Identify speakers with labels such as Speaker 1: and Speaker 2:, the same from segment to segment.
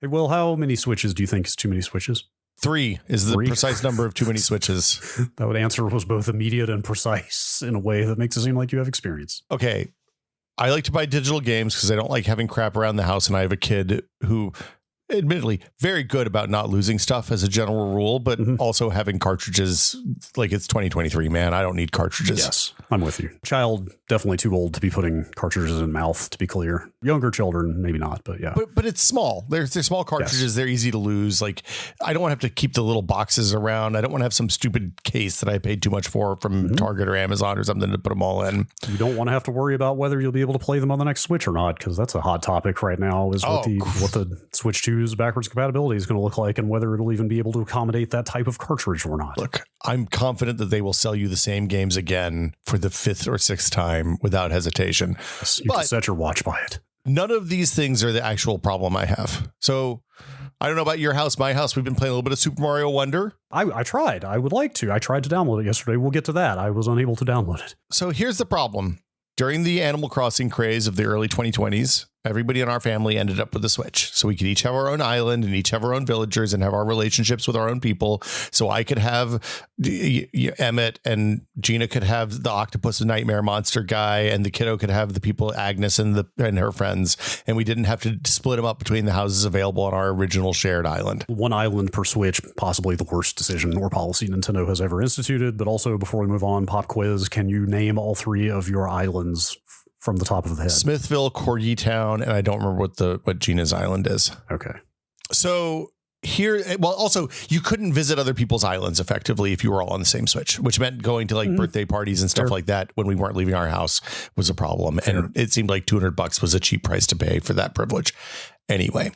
Speaker 1: Hey, Will, how many switches do you think is too many switches?
Speaker 2: 3 is the precise number of too many switches.
Speaker 1: That answer was both immediate and precise in a way that makes it seem like you have experience.
Speaker 2: Okay. I like to buy digital games because I don't like having crap around the house, and I have a kid who, admittedly, very good about not losing stuff as a general rule, but also having cartridges. Like, it's 2023, man. I don't need cartridges.
Speaker 1: Yes, I'm with you. Child, definitely too old to be putting cartridges in mouth, to be clear. Younger children, maybe not, but yeah.
Speaker 2: But it's small. They're small cartridges. Yes. They're easy to lose. Like, I don't want to have to keep the little boxes around. I don't want to have some stupid case that I paid too much for from Target or Amazon or something to put them all in.
Speaker 1: You don't want to have to worry about whether you'll be able to play them on the next Switch or not, because that's a hot topic right now, is what the Switch 2's backwards compatibility is going to look like, and whether it'll even be able to accommodate that type of cartridge or not.
Speaker 2: Look, I'm confident that they will sell you the same games again for the 5th or 6th time without hesitation.
Speaker 1: Yes, you can set your watch by it.
Speaker 2: None of these things are the actual problem I have. So I don't know about your house. My house, we've been playing a little bit of Super Mario Wonder.
Speaker 1: I tried. I would like to. I tried to download it yesterday. We'll get to that. I was unable to download it.
Speaker 2: So here's the problem. During the Animal Crossing craze of the early 2020s, everybody in our family ended up with a Switch. So we could each have our own island and each have our own villagers and have our relationships with our own people. So I could have Emmett, and Gina could have the octopus nightmare monster guy, and the kiddo could have the people, Agnes and her friends. And we didn't have to split them up between the houses available on our original shared island.
Speaker 1: One island per Switch, possibly the worst decision or policy Nintendo has ever instituted. But also, before we move on, pop quiz, can you name all 3 of your islands from the top of the head?
Speaker 2: Smithville, Corgi Town, and I don't remember what Gina's island is.
Speaker 1: Okay.
Speaker 2: So here, well, also, you couldn't visit other people's islands effectively if you were all on the same Switch, which meant going to like birthday parties and stuff like that when we weren't leaving our house was a problem. And it seemed like $200 was a cheap price to pay for that privilege. Anyway,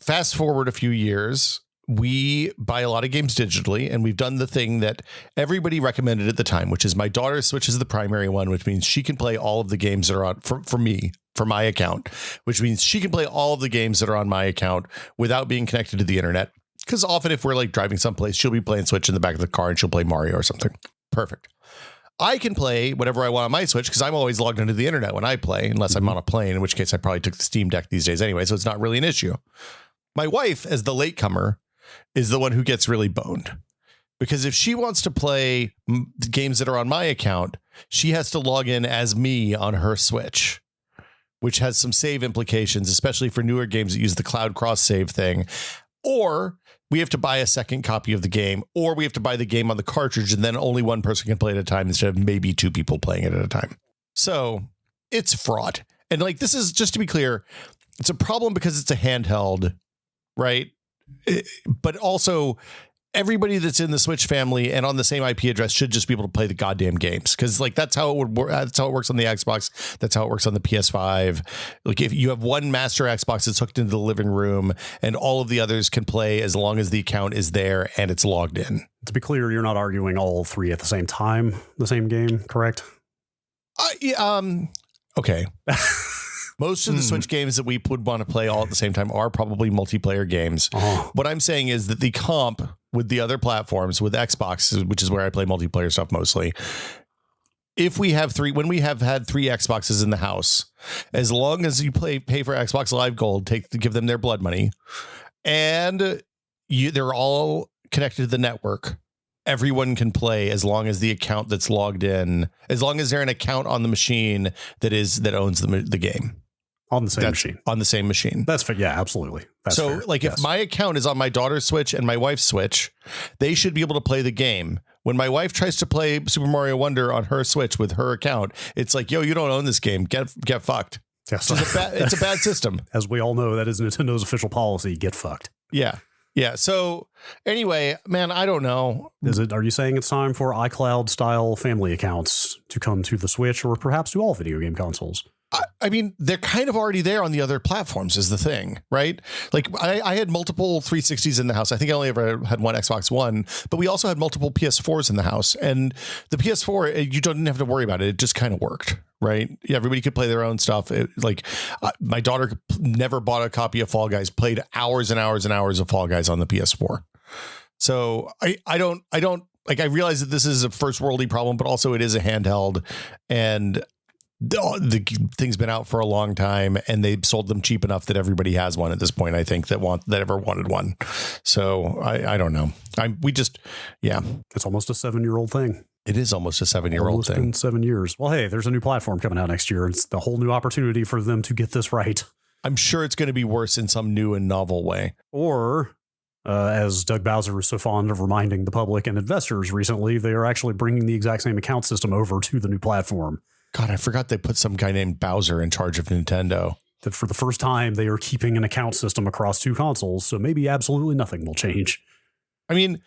Speaker 2: fast forward a few years. We buy a lot of games digitally, and we've done the thing that everybody recommended at the time, which is my daughter's Switch is the primary one, which means she can play all of the games that are on for my account, which means she can play all of the games that are on my account without being connected to the internet. Because often if we're like driving someplace, she'll be playing Switch in the back of the car and she'll play Mario or something. Perfect. I can play whatever I want on my Switch because I'm always logged into the internet when I play, unless I'm on a plane, in which case I probably took the Steam Deck these days anyway, so it's not really an issue. My wife, as the latecomer, is the one who gets really boned, because if she wants to play games that are on my account, she has to log in as me on her Switch, which has some save implications, especially for newer games that use the cloud cross save thing. Or we have to buy a second copy of the game, or we have to buy the game on the cartridge, and then only one person can play at a time instead of maybe 2 people playing it at a time. So it's fraud. And like, this is, just to be clear, it's a problem because it's a handheld, right? But also, everybody that's in the Switch family and on the same IP address should just be able to play the goddamn games, because like that's how it would work. That's how it works on the Xbox. That's how it works on the PS5. Like, if you have one master Xbox that's hooked into the living room, and all of the others can play as long as the account is there and it's logged in.
Speaker 1: To be clear, you're not arguing all 3 at the same time, the same game, correct?
Speaker 2: Okay. Most of the Switch games that we would want to play all at the same time are probably multiplayer games. What I'm saying is that the comp with the other platforms, with Xbox, which is where I play multiplayer stuff mostly, if we have when we have had 3 Xboxes in the house, as long as you pay for Xbox Live Gold, give them their blood money, and they're all connected to the network, everyone can play as long as the account that's logged in, as long as they're an account on the machine that owns the game.
Speaker 1: On the same machine.
Speaker 2: On the same machine.
Speaker 1: That's fair. Yeah, absolutely. That's
Speaker 2: so
Speaker 1: fair.
Speaker 2: Like, if my account is on my daughter's Switch and my wife's Switch, they should be able to play the game. When my wife tries to play Super Mario Wonder on her Switch with her account, it's like, yo, you don't own this game. Get fucked.
Speaker 1: Yes.
Speaker 2: It's a bad system.
Speaker 1: As we all know, that is Nintendo's official policy. Get fucked.
Speaker 2: Yeah. Yeah. So anyway, man, I don't know.
Speaker 1: Are you saying it's time for iCloud style family accounts to come to the Switch, or perhaps to all video game consoles?
Speaker 2: I mean, they're kind of already there on the other platforms is the thing, right? Like, I had multiple 360s in the house. I think I only ever had one Xbox One, but we also had multiple PS4s in the house. And the PS4, you don't have to worry about it. It just kind of worked, right? Yeah, everybody could play their own stuff. My daughter never bought a copy of Fall Guys, played hours and hours and hours of Fall Guys on the PS4. So I don't like, I realize that this is a first worldly problem, but also it is a handheld, and the thing's been out for a long time, and they've sold them cheap enough that everybody has one at this point, I think, that ever wanted one. So I don't know.
Speaker 1: It's almost a 7-year-old thing.
Speaker 2: It is almost a 7-year-old thing.
Speaker 1: Been 7 years. Well, hey, there's a new platform coming out next year. It's the whole new opportunity for them to get this right.
Speaker 2: I'm sure it's going to be worse in some new and novel way.
Speaker 1: Or, as Doug Bowser is so fond of reminding the public and investors recently, they are actually bringing the exact same account system over to the new platform.
Speaker 2: God, I forgot they put some guy named Bowser in charge of Nintendo.
Speaker 1: That for the first time, they are keeping an account system across 2 consoles, so maybe absolutely nothing will change.
Speaker 2: I mean,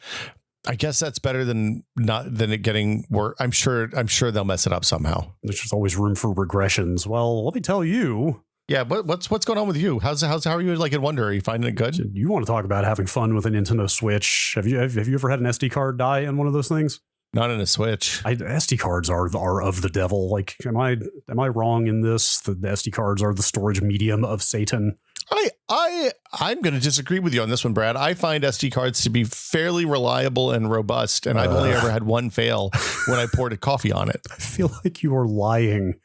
Speaker 2: I guess that's better than it getting worse. I'm sure they'll mess it up somehow.
Speaker 1: There's just always room for regressions. Well, let me tell you.
Speaker 2: Yeah, what's going on with you? How are you like in Wonder? Are you finding it good?
Speaker 1: You want to talk about having fun with a Nintendo Switch? Have you ever had an SD card die in one of those things?
Speaker 2: Not in a Switch.
Speaker 1: SD cards are of the devil. Like, am I wrong in this? The SD cards are the storage medium of Satan.
Speaker 2: I'm going to disagree with you on this one, Brad. I find SD cards to be fairly reliable and robust, and I've only ever had one fail when I poured a coffee on it.
Speaker 1: I feel like you are lying.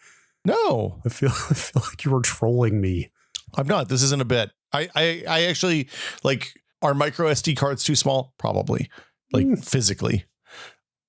Speaker 2: No,
Speaker 1: I feel like you are trolling me.
Speaker 2: I'm not. This isn't a bit. I actually like. Are micro SD cards too small? Probably. Like physically.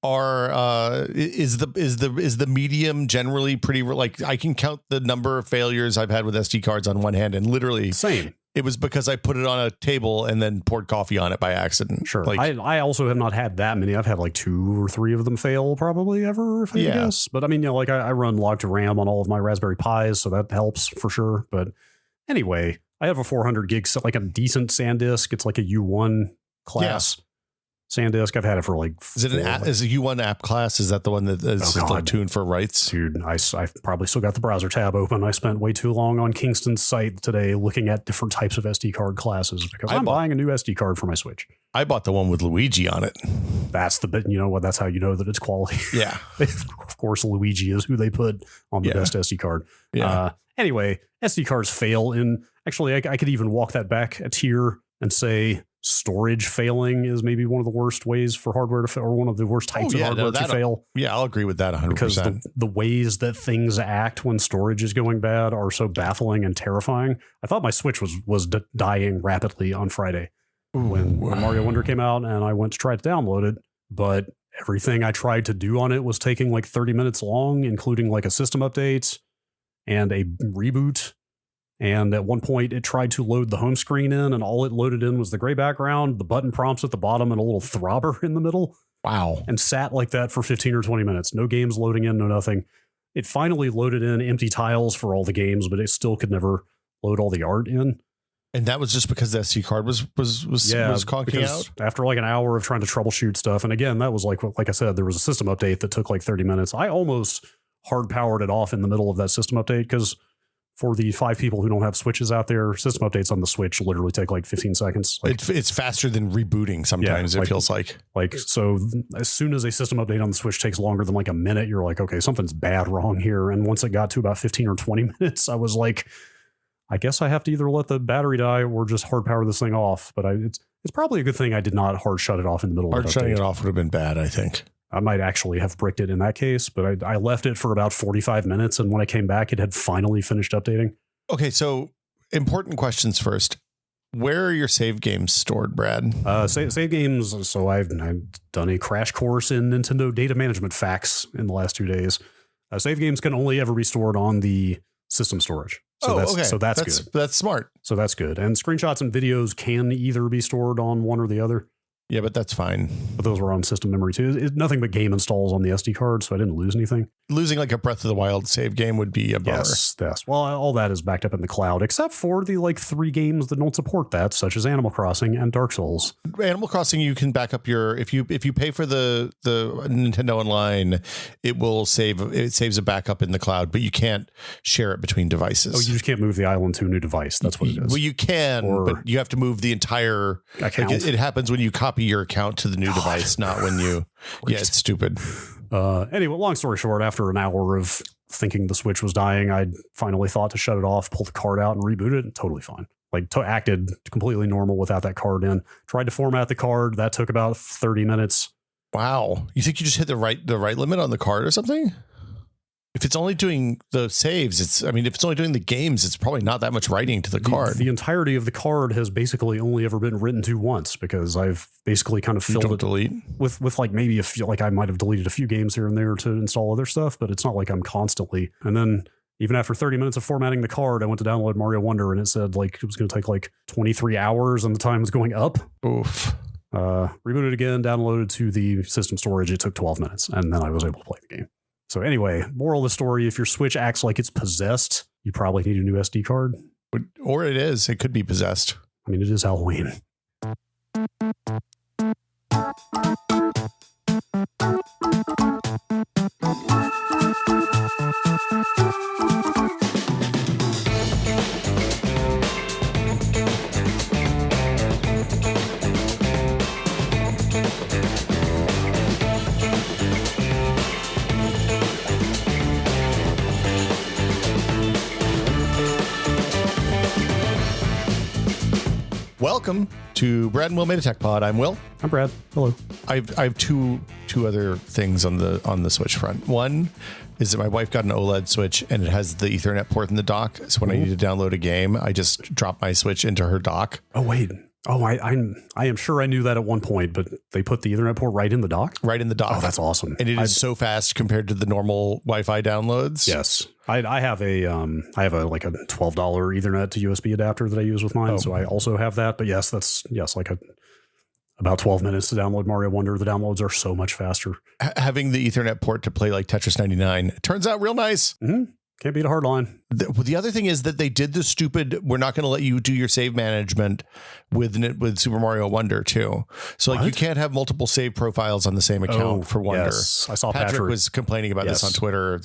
Speaker 2: Is the medium generally pretty, like, I can count the number of failures I've had with SD cards on one hand, and literally
Speaker 1: same.
Speaker 2: It was because I put it on a table and then poured coffee on it by accident.
Speaker 1: Sure.
Speaker 2: Like,
Speaker 1: I also have not had that many. I've had like 2 or 3 of them fail probably ever, if I guess. But I mean, like I run log to RAM on all of my Raspberry Pis, so that helps for sure. But anyway, I have a 400 gig, like a decent SanDisk. It's like a U1 class. SanDisk. I've had it for like.
Speaker 2: Is it is a U1 app class? Is that the one that is tuned for writes?
Speaker 1: Dude, I probably still got the browser tab open. I spent way too long on Kingston's site today looking at different types of SD card classes because I'm buying a new SD card for my Switch.
Speaker 2: I bought the one with Luigi on it.
Speaker 1: That's the bit. You know what? That's how you know that it's quality.
Speaker 2: Yeah.
Speaker 1: Of course, Luigi is who they put on the best SD card.
Speaker 2: Yeah.
Speaker 1: Anyway, SD cards fail in. Actually, I could even walk that back a tier and say storage failing is maybe one of the worst ways for hardware to fail, or one of the worst types of hardware to fail.
Speaker 2: Yeah, I'll agree with that 100%.
Speaker 1: Because the ways that things act when storage is going bad are so baffling and terrifying. I thought my Switch was dying rapidly on Friday when Mario Wonder came out, and I went to try to download it, but everything I tried to do on it was taking like 30 minutes long, including like a system update and a reboot. And at one point, it tried to load the home screen in, and all it loaded in was the gray background, the button prompts at the bottom, and a little throbber in the middle.
Speaker 2: Wow. And
Speaker 1: sat like that for 15 or 20 minutes. No games loading in, no nothing. It finally loaded in empty tiles for all the games, but it still could never load all the art in.
Speaker 2: And that was just because the SD card was conking out?
Speaker 1: After like an hour of trying to troubleshoot stuff, and again, that was like I said, there was a system update that took like 30 minutes. I almost hard powered it off in the middle of that system update because for the 5 people who don't have Switches out there, system updates on the Switch literally take like 15 seconds. Like,
Speaker 2: it's faster than rebooting sometimes, it feels like.
Speaker 1: So as soon as a system update on the Switch takes longer than like a minute, you're like, okay, something's bad wrong here. And once it got to about 15 or 20 minutes, I was like, I guess I have to either let the battery die or just hard power this thing off. But it's probably a good thing I did not hard shut it off in the middle of the update.
Speaker 2: Hard shutting it off would have been bad, I think.
Speaker 1: I might actually have bricked it in that case, but I left it for about 45 minutes. And when I came back, it had finally finished updating.
Speaker 2: Okay, so important questions first. Where are your save games stored, Brad?
Speaker 1: Save games. So I've done a crash course in Nintendo data management facts in the last 2 days. Save games can only ever be stored on the system storage. So that's good.
Speaker 2: That's smart.
Speaker 1: So that's good. And screenshots and videos can either be stored on one or the other.
Speaker 2: Yeah, but that's fine.
Speaker 1: But those were on system memory too. Nothing but game installs on the SD card, so I didn't lose anything.
Speaker 2: Losing like a Breath of the Wild save game would be a bummer.
Speaker 1: Yes. Well, all that is backed up in the cloud, except for the like 3 games that don't support that, such as Animal Crossing and Dark Souls.
Speaker 2: Animal Crossing, you can back up your if you pay for the Nintendo Online, it saves a backup in the cloud, but you can't share it between devices.
Speaker 1: Oh, you just can't move the island to a new device. That's what it is.
Speaker 2: Well, you can, but you have to move the entire account. Like it happens when you copy your account to the new device, not when you. Yeah, it's stupid.
Speaker 1: Anyway, long story short, after an hour of thinking the Switch was dying, I finally thought to shut it off, pull the card out, and reboot it. Totally fine. Like acted completely normal without that card in. Tried to format the card. That took about 30 minutes.
Speaker 2: Wow. You think you just hit the right limit on the card or something? If it's only doing the saves, if it's only doing the games, it's probably not that much writing to the card.
Speaker 1: The entirety of the card has basically only ever been written to once, because I've basically kind of filled it
Speaker 2: delete
Speaker 1: with like maybe a few, like I might have deleted a few games here and there to install other stuff, but it's not like I'm constantly. And then even after 30 minutes of formatting the card, I went to download Mario Wonder and it said like it was going to take like 23 hours and the time was going up.
Speaker 2: Oof.
Speaker 1: Rebooted again, downloaded to the system storage. It took 12 minutes and then I was able to play the game. So anyway, moral of the story, if your Switch acts like it's possessed, you probably need a new SD card.
Speaker 2: Or it could be possessed.
Speaker 1: I mean, it is Halloween.
Speaker 2: Welcome to Brad and Will Made a Tech Pod. I'm Will.
Speaker 1: I'm Brad. Hello.
Speaker 2: I have two other things on the Switch front. One is that my wife got an OLED Switch and it has the Ethernet port in the dock. So when I need to download a game, I just drop my Switch into her dock.
Speaker 1: Oh wait. Oh, I am sure I knew that at one point, but they put the Ethernet port right in the dock?
Speaker 2: Right in the dock.
Speaker 1: Oh, that's awesome.
Speaker 2: And it is so fast compared to the normal Wi-Fi downloads.
Speaker 1: Yes. I have a like a $12 Ethernet to USB adapter that I use with mine.
Speaker 2: Oh.
Speaker 1: So I also have that. But yes, like about 12 minutes to download Mario Wonder. The downloads are so much faster.
Speaker 2: Having the Ethernet port to play like Tetris 99 turns out real nice.
Speaker 1: Mm-hmm. Can't beat a hard line.
Speaker 2: The other thing is that they did the stupid, we're not going to let you do your save management with Super Mario Wonder too. So like you can't have multiple save profiles on the same account for Wonder.
Speaker 1: Yes. I saw
Speaker 2: Patrick was complaining about this on Twitter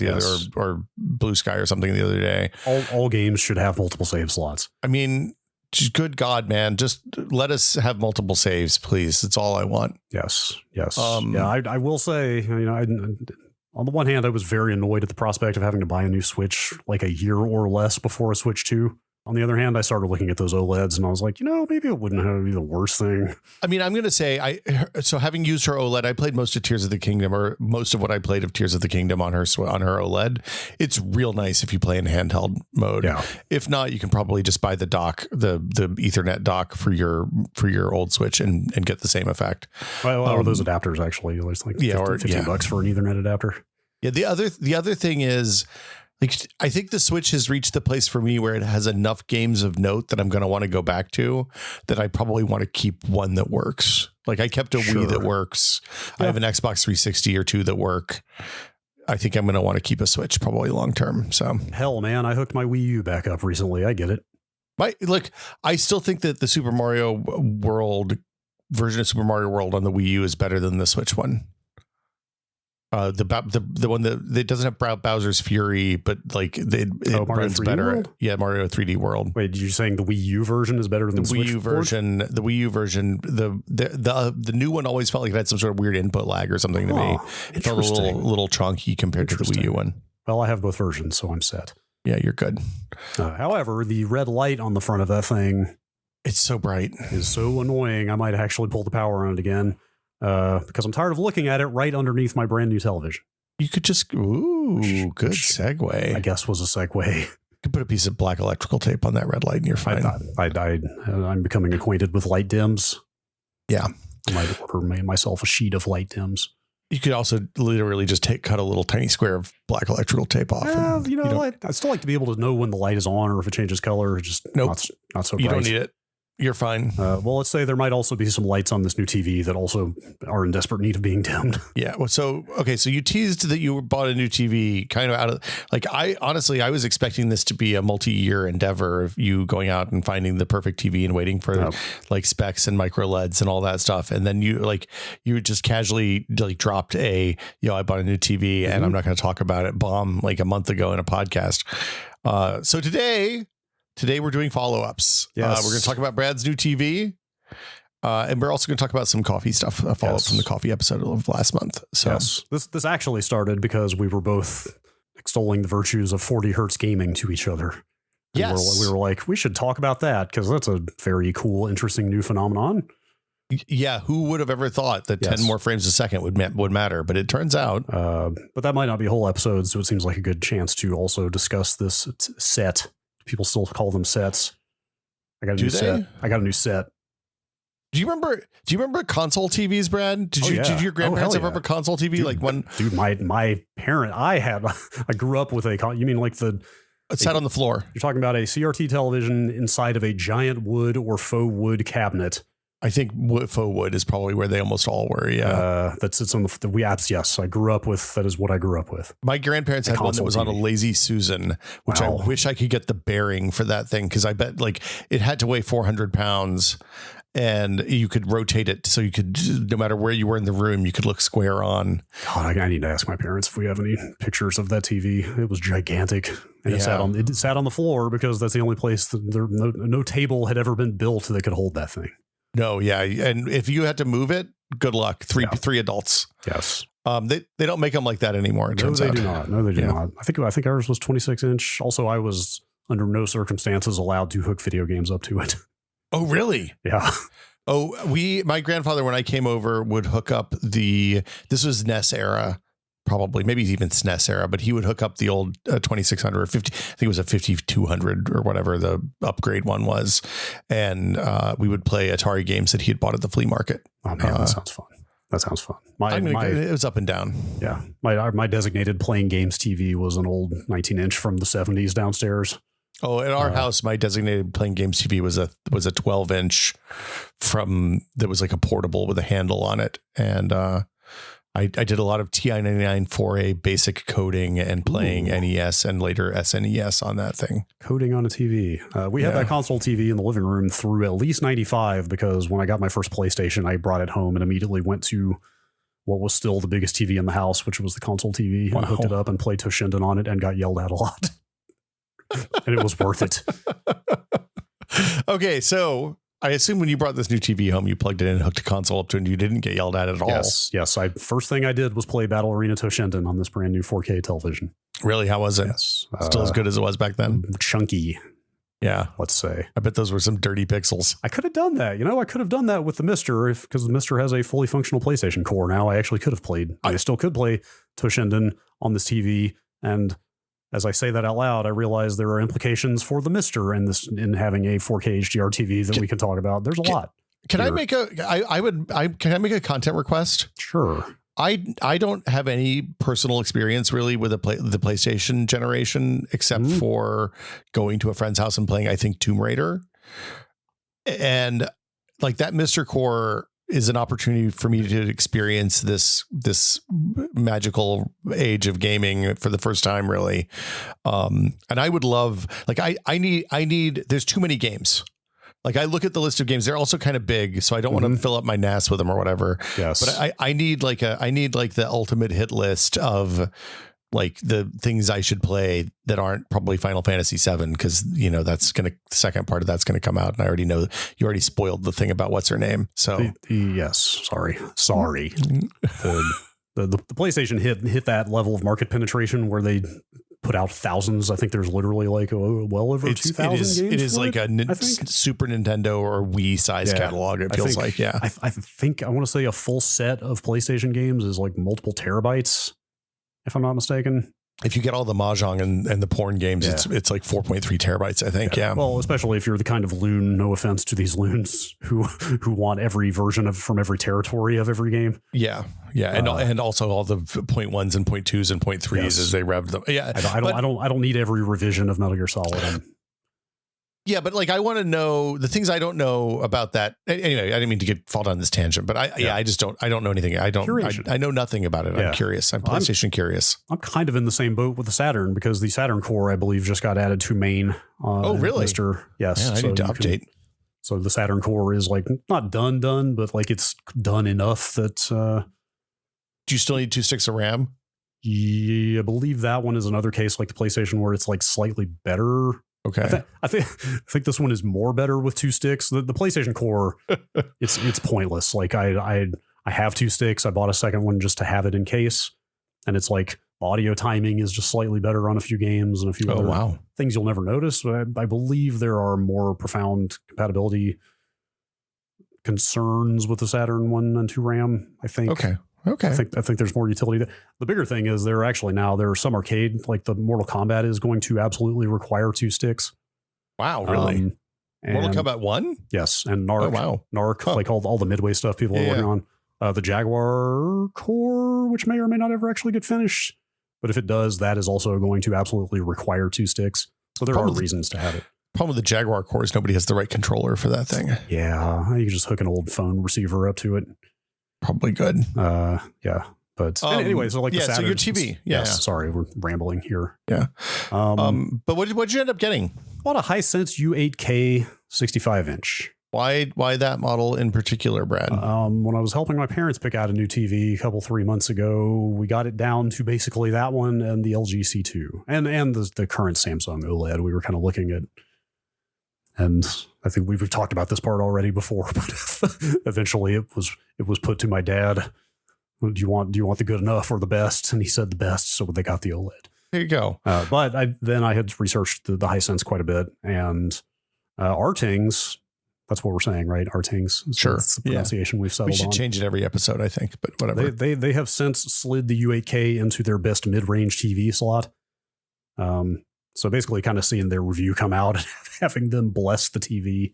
Speaker 2: or Blue Sky or something the other day.
Speaker 1: All games should have multiple save slots.
Speaker 2: I mean, just good God, man, just let us have multiple saves, please. That's all I want.
Speaker 1: Yes. I will say, on the one hand, I was very annoyed at the prospect of having to buy a new Switch like a year or less before a Switch 2. On the other hand, I started looking at those OLEDs and I was like, maybe it wouldn't have to be the worst thing.
Speaker 2: I mean, I'm going to say, so having used her OLED, I played most of Tears of the Kingdom, or most of what I played of Tears of the Kingdom on her OLED. It's real nice if you play in handheld mode.
Speaker 1: Yeah.
Speaker 2: If not, you can probably just buy the dock, the Ethernet dock for your old Switch and get the same effect.
Speaker 1: Or those adapters actually, it's like $15 for an Ethernet adapter.
Speaker 2: Yeah. The other thing is, like, I think the Switch has reached the place for me where it has enough games of note that I'm going to want to go back to, that I probably want to keep one that works. Like I kept a Wii that works. Yeah. I have an Xbox 360 or two that work. I think I'm going to want to keep a Switch probably long term. So
Speaker 1: hell, man, I hooked my Wii U back up recently. I get it.
Speaker 2: I still think that the Super Mario World version of Super Mario World on the Wii U is better than the Switch one. The one that doesn't have Bowser's Fury, but like it runs better.
Speaker 1: World?
Speaker 2: Yeah, Mario 3D World.
Speaker 1: Wait, you're saying the Wii U version is better than the
Speaker 2: Wii U version? The Wii U version, the new one always felt like it had some sort of weird input lag or something to me. It felt a little chunky compared to the Wii U one.
Speaker 1: Well, I have both versions, so I'm set.
Speaker 2: Yeah, you're good.
Speaker 1: However, the red light on the front of that thing,
Speaker 2: it's so bright,
Speaker 1: is so annoying. I might actually pull the power on it again. Because I'm tired of looking at it right underneath my brand new television.
Speaker 2: You could just, good segue.
Speaker 1: I guess was a segue.
Speaker 2: You could put a piece of black electrical tape on that red light and you're fine.
Speaker 1: I'm becoming acquainted with light dims.
Speaker 2: Yeah.
Speaker 1: I might order myself a sheet of light dims.
Speaker 2: You could also literally just cut a little tiny square of black electrical tape off.
Speaker 1: I still like to be able to know when the light is on or if it changes color. Just not so bright.
Speaker 2: You don't need it. You're fine.
Speaker 1: Well, let's say there might also be some lights on this new TV that also are in desperate need of being dimmed.
Speaker 2: Yeah. Well, so you teased that you bought a new TV kind of out of I was expecting this to be a multi-year endeavor of you going out and finding the perfect TV and waiting for specs and micro LEDs and all that stuff. And then you just casually dropped I bought a new TV and I'm not going to talk about it bomb like a month ago in a podcast. So Today we're doing follow-ups.
Speaker 1: Yes.
Speaker 2: We're going to talk about Brad's new TV. And we're also going to talk about some coffee stuff, a follow-up from the coffee episode of last month. So
Speaker 1: this actually started because we were both extolling the virtues of 40 hertz gaming to each other. And we were like, we should talk about that because that's a very cool, interesting new phenomenon.
Speaker 2: Yeah, who would have ever thought that 10 more frames a second would matter? But it turns out.
Speaker 1: But that might not be a whole episode, so it seems like a good chance to also discuss this set. People still call them sets. I got a new set. I got a new set.
Speaker 2: Do you remember console TVs, Brad? Did your grandparents ever have a console TV?
Speaker 1: Dude,
Speaker 2: like one?
Speaker 1: Dude, my parent, I grew up with you mean like it
Speaker 2: sat on the floor.
Speaker 1: You're talking about a CRT television inside of a giant wood or faux wood cabinet.
Speaker 2: I think faux wood is probably where they almost all were. Yeah.
Speaker 1: That sits on the yes. I grew up with, that is what I grew up with.
Speaker 2: My grandparents had one that was on a Lazy Susan, which I wish I could get the bearing for that thing. Cause I bet like it had to weigh 400 pounds and you could rotate it. So you could, no matter where you were in the room, you could look square on.
Speaker 1: God, I need to ask my parents if we have any pictures of that TV. It was gigantic. And it sat on the floor because that's the only place that no table had ever been built that could hold that thing.
Speaker 2: No, yeah, and if you had to move it, good luck. Three adults.
Speaker 1: Yes.
Speaker 2: They don't make them like that anymore.
Speaker 1: No, they do not. No, they do not. I think ours was 26-inch. Also, I was under no circumstances allowed to hook video games up to it.
Speaker 2: Oh, really?
Speaker 1: Yeah.
Speaker 2: Oh, my grandfather, when I came over, would hook up this was NES era. Probably, maybe even SNES era, but he would hook up the old 2600 or 50. I think it was a 5200 or whatever the upgrade one was, and we would play Atari games that he had bought at the flea market.
Speaker 1: Oh man, that sounds fun. That sounds fun.
Speaker 2: It was up and down.
Speaker 1: Yeah, my designated playing games TV was an old 19-inch from the 70s downstairs.
Speaker 2: Oh, at our house, my designated playing games TV was a 12-inch that was like a portable with a handle on it, and I did a lot of TI-99 4A basic coding and playing NES and later SNES on that thing.
Speaker 1: Coding on a TV. We had that console TV in the living room through at least 95 because when I got my first PlayStation, I brought it home and immediately went to what was still the biggest TV in the house, which was the console TV. Wow. And hooked it up and played Toshinden on it and got yelled at a lot. And it was worth it.
Speaker 2: Okay, so I assume when you brought this new TV home, you plugged it in and hooked a console up to it and you didn't get yelled at all.
Speaker 1: Yes. First thing I did was play Battle Arena Toshinden on this brand new 4K television.
Speaker 2: Really? How was it?
Speaker 1: Yes.
Speaker 2: Still as good as it was back then?
Speaker 1: Chunky.
Speaker 2: Yeah.
Speaker 1: Let's say.
Speaker 2: I bet those were some dirty pixels.
Speaker 1: I could have done that. I could have done that with the Mister because the Mister has a fully functional PlayStation core now. I actually could have played. I still could play Toshinden on this TV. And as I say that out loud, I realize there are implications for the Mister in having a 4K HDR TV that we can talk about. There's a lot.
Speaker 2: Can I make can I make a content request?
Speaker 1: Sure.
Speaker 2: I don't have any personal experience really with the PlayStation generation except for going to a friend's house and playing, I think, Tomb Raider. And like that Mr. Core is an opportunity for me to experience this magical age of gaming for the first time, really. And I would love, like, I need, there's too many games. Like I look at the list of games, they're also kind of big, so I don't want to fill up my NAS with them or whatever.
Speaker 1: Yes.
Speaker 2: But I need like the ultimate hit list of like the things I should play that aren't probably Final Fantasy VII, because that's the second part of that's gonna come out, and I already know you already spoiled the thing about what's her name. So
Speaker 1: yes, sorry. The PlayStation hit that level of market penetration where they put out thousands. I think there's literally like well over 2,000 games.
Speaker 2: It is like a Super Nintendo or Wii size catalog. It feels like, yeah.
Speaker 1: I think I want to say a full set of PlayStation games is like multiple terabytes, if I'm not mistaken.
Speaker 2: If you get all the Mahjong and the porn games, it's like 4.3 terabytes, I think. Yeah.
Speaker 1: Well, especially if you're the kind of loon, no offense to these loons who want every version from every territory of every game.
Speaker 2: Yeah. Yeah. And also all the 0.1s and 0.2s and 0.3s as they rev them. Yeah.
Speaker 1: I don't need every revision of Metal Gear Solid.
Speaker 2: Yeah, but like I want to know the things I don't know about that. Anyway, I didn't mean to fall down this tangent, but I just don't know anything. I know nothing about it. I'm curious. I'm PlayStation curious.
Speaker 1: I'm kind of in the same boat with the Saturn because the Saturn core, I believe, just got added to main.
Speaker 2: Oh, really?
Speaker 1: Yes.
Speaker 2: Man, I need to update.
Speaker 1: So the Saturn core is like not done, but like it's done enough that.
Speaker 2: Do you still need 2 sticks of RAM?
Speaker 1: Yeah, I believe that one is another case like the PlayStation where it's like slightly better.
Speaker 2: Okay.
Speaker 1: I think this one is more better with 2 sticks. The PlayStation core, it's pointless. Like I have 2 sticks. I bought a second one just to have it in case, and it's like audio timing is just slightly better on a few games and a few other things you'll never notice. But I believe there are more profound compatibility concerns with the Saturn 1 and 2 RAM, I think.
Speaker 2: Okay.
Speaker 1: I think there's more utility. The bigger thing is there are some arcade, like the Mortal Kombat is going to absolutely require 2 sticks.
Speaker 2: Wow, really? Mortal Kombat 1?
Speaker 1: Yes, and Narc.
Speaker 2: Oh, wow.
Speaker 1: Narc, like all the Midway stuff people are working on. The Jaguar core, which may or may not ever actually get finished. But if it does, that is also going to absolutely require 2 sticks. So there are reasons to have it.
Speaker 2: Problem with the Jaguar core is nobody has the right controller for that thing.
Speaker 1: Yeah, you can just hook an old phone receiver up to it.
Speaker 2: Probably good.
Speaker 1: Yeah. But anyway, so like the Saturn.
Speaker 2: So your TV. Yeah.
Speaker 1: Sorry, we're rambling here.
Speaker 2: Yeah. But what'd you end up getting?
Speaker 1: Bought a Hisense U8K 65-inch.
Speaker 2: Why that model in particular, Brad?
Speaker 1: When I was helping my parents pick out a new TV a 3 months ago, we got it down to basically that one and the LG C2 and the current Samsung OLED. We were kind of looking at, and I think we've talked about this part already before, but eventually it was put to my dad. Do you want the good enough or the best? And he said the best, so they got the OLED.
Speaker 2: There you go.
Speaker 1: But I had researched the Hisense quite a bit, and Artings. That's what we're saying, right? Artings.
Speaker 2: Sure.
Speaker 1: That's the pronunciation we've settled on.
Speaker 2: We should change it every episode, I think, but whatever.
Speaker 1: They have since slid the U8K into their best mid-range TV slot. So basically kind of seeing their review come out and having them bless the TV.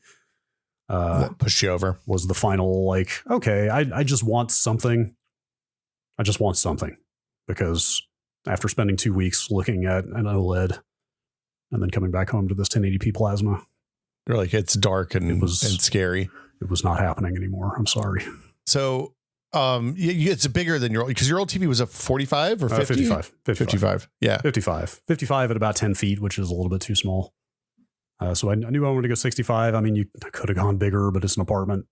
Speaker 2: That pushed you over.
Speaker 1: Was the final, like, okay, I just want something. I just want something. Because after spending 2 weeks looking at an OLED and then coming back home to this 1080p plasma,
Speaker 2: you're like, it's dark and scary. It
Speaker 1: was not happening anymore. I'm sorry.
Speaker 2: So, it's bigger than because your old TV was a 45 or 50? 55. Yeah.
Speaker 1: 55 at about 10 feet, which is a little bit too small. So I knew I wanted to go 65. I mean, I could have gone bigger, but it's an apartment.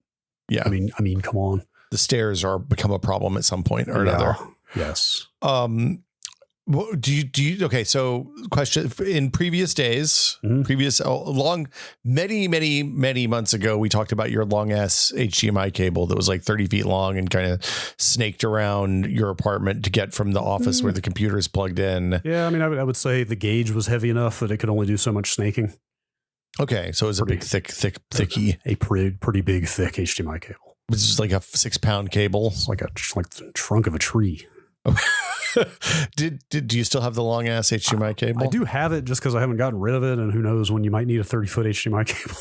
Speaker 1: Yeah. I mean, come on.
Speaker 2: The stairs become a problem at some point or another.
Speaker 1: Yes.
Speaker 2: Do you okay, so question: in previous days, many months ago, we talked about your long ass HDMI cable that was like 30 feet long and kind of snaked around your apartment to get from the office where the computer is plugged in.
Speaker 1: Yeah, I mean, I would say the gauge was heavy enough that it could only do so much snaking.
Speaker 2: Okay, so it was a big, thicky,
Speaker 1: a pretty big, thick HDMI cable.
Speaker 2: It's just like a 6-pound cable.
Speaker 1: It's like the trunk of a tree.
Speaker 2: Do you still have the long ass HDMI cable?
Speaker 1: I do have it just because I haven't gotten rid of it, and who knows when you might need a 30-foot HDMI cable.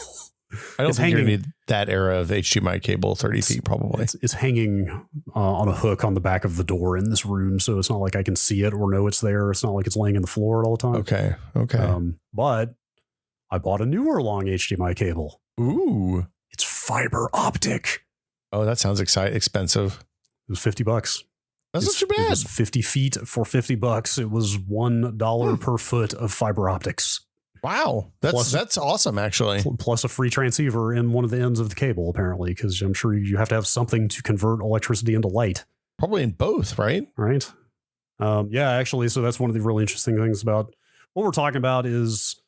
Speaker 2: I don't think you're going to need that era of HDMI cable 30 feet probably.
Speaker 1: It's hanging on a hook on the back of the door in this room, so it's not like I can see it or know it's there. It's not like it's laying in the floor all the time.
Speaker 2: Okay.
Speaker 1: But I bought a newer long HDMI cable.
Speaker 2: Ooh.
Speaker 1: It's fiber optic.
Speaker 2: Oh, that sounds expensive.
Speaker 1: It was $50.
Speaker 2: That's not too bad.
Speaker 1: It was 50 feet for $50. It was $1 per foot of fiber optics.
Speaker 2: Wow. That's awesome, actually.
Speaker 1: Plus a free transceiver in one of the ends of the cable, apparently, because I'm sure you have to have something to convert electricity into light.
Speaker 2: Probably in both, right?
Speaker 1: Right. Yeah, actually. So that's one of the really interesting things about what we're talking about is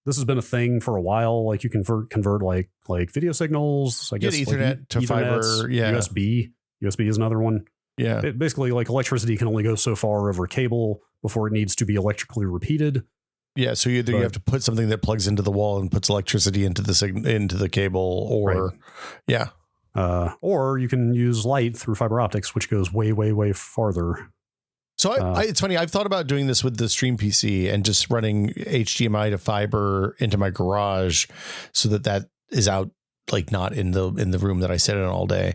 Speaker 1: this has been a thing for a while. Like you convert like video signals, I guess.
Speaker 2: Ethernet to fiber. Yeah.
Speaker 1: USB is another one.
Speaker 2: Yeah.
Speaker 1: Basically, like electricity can only go so far over a cable before it needs to be electrically repeated.
Speaker 2: Yeah. So you have to put something that plugs into the wall and puts electricity into the cable, or
Speaker 1: or you can use light through fiber optics, which goes way, way, way farther.
Speaker 2: So it's funny. I've thought about doing this with the Stream PC and just running HDMI to fiber into my garage so that is out, like not in the room that I sit in all day.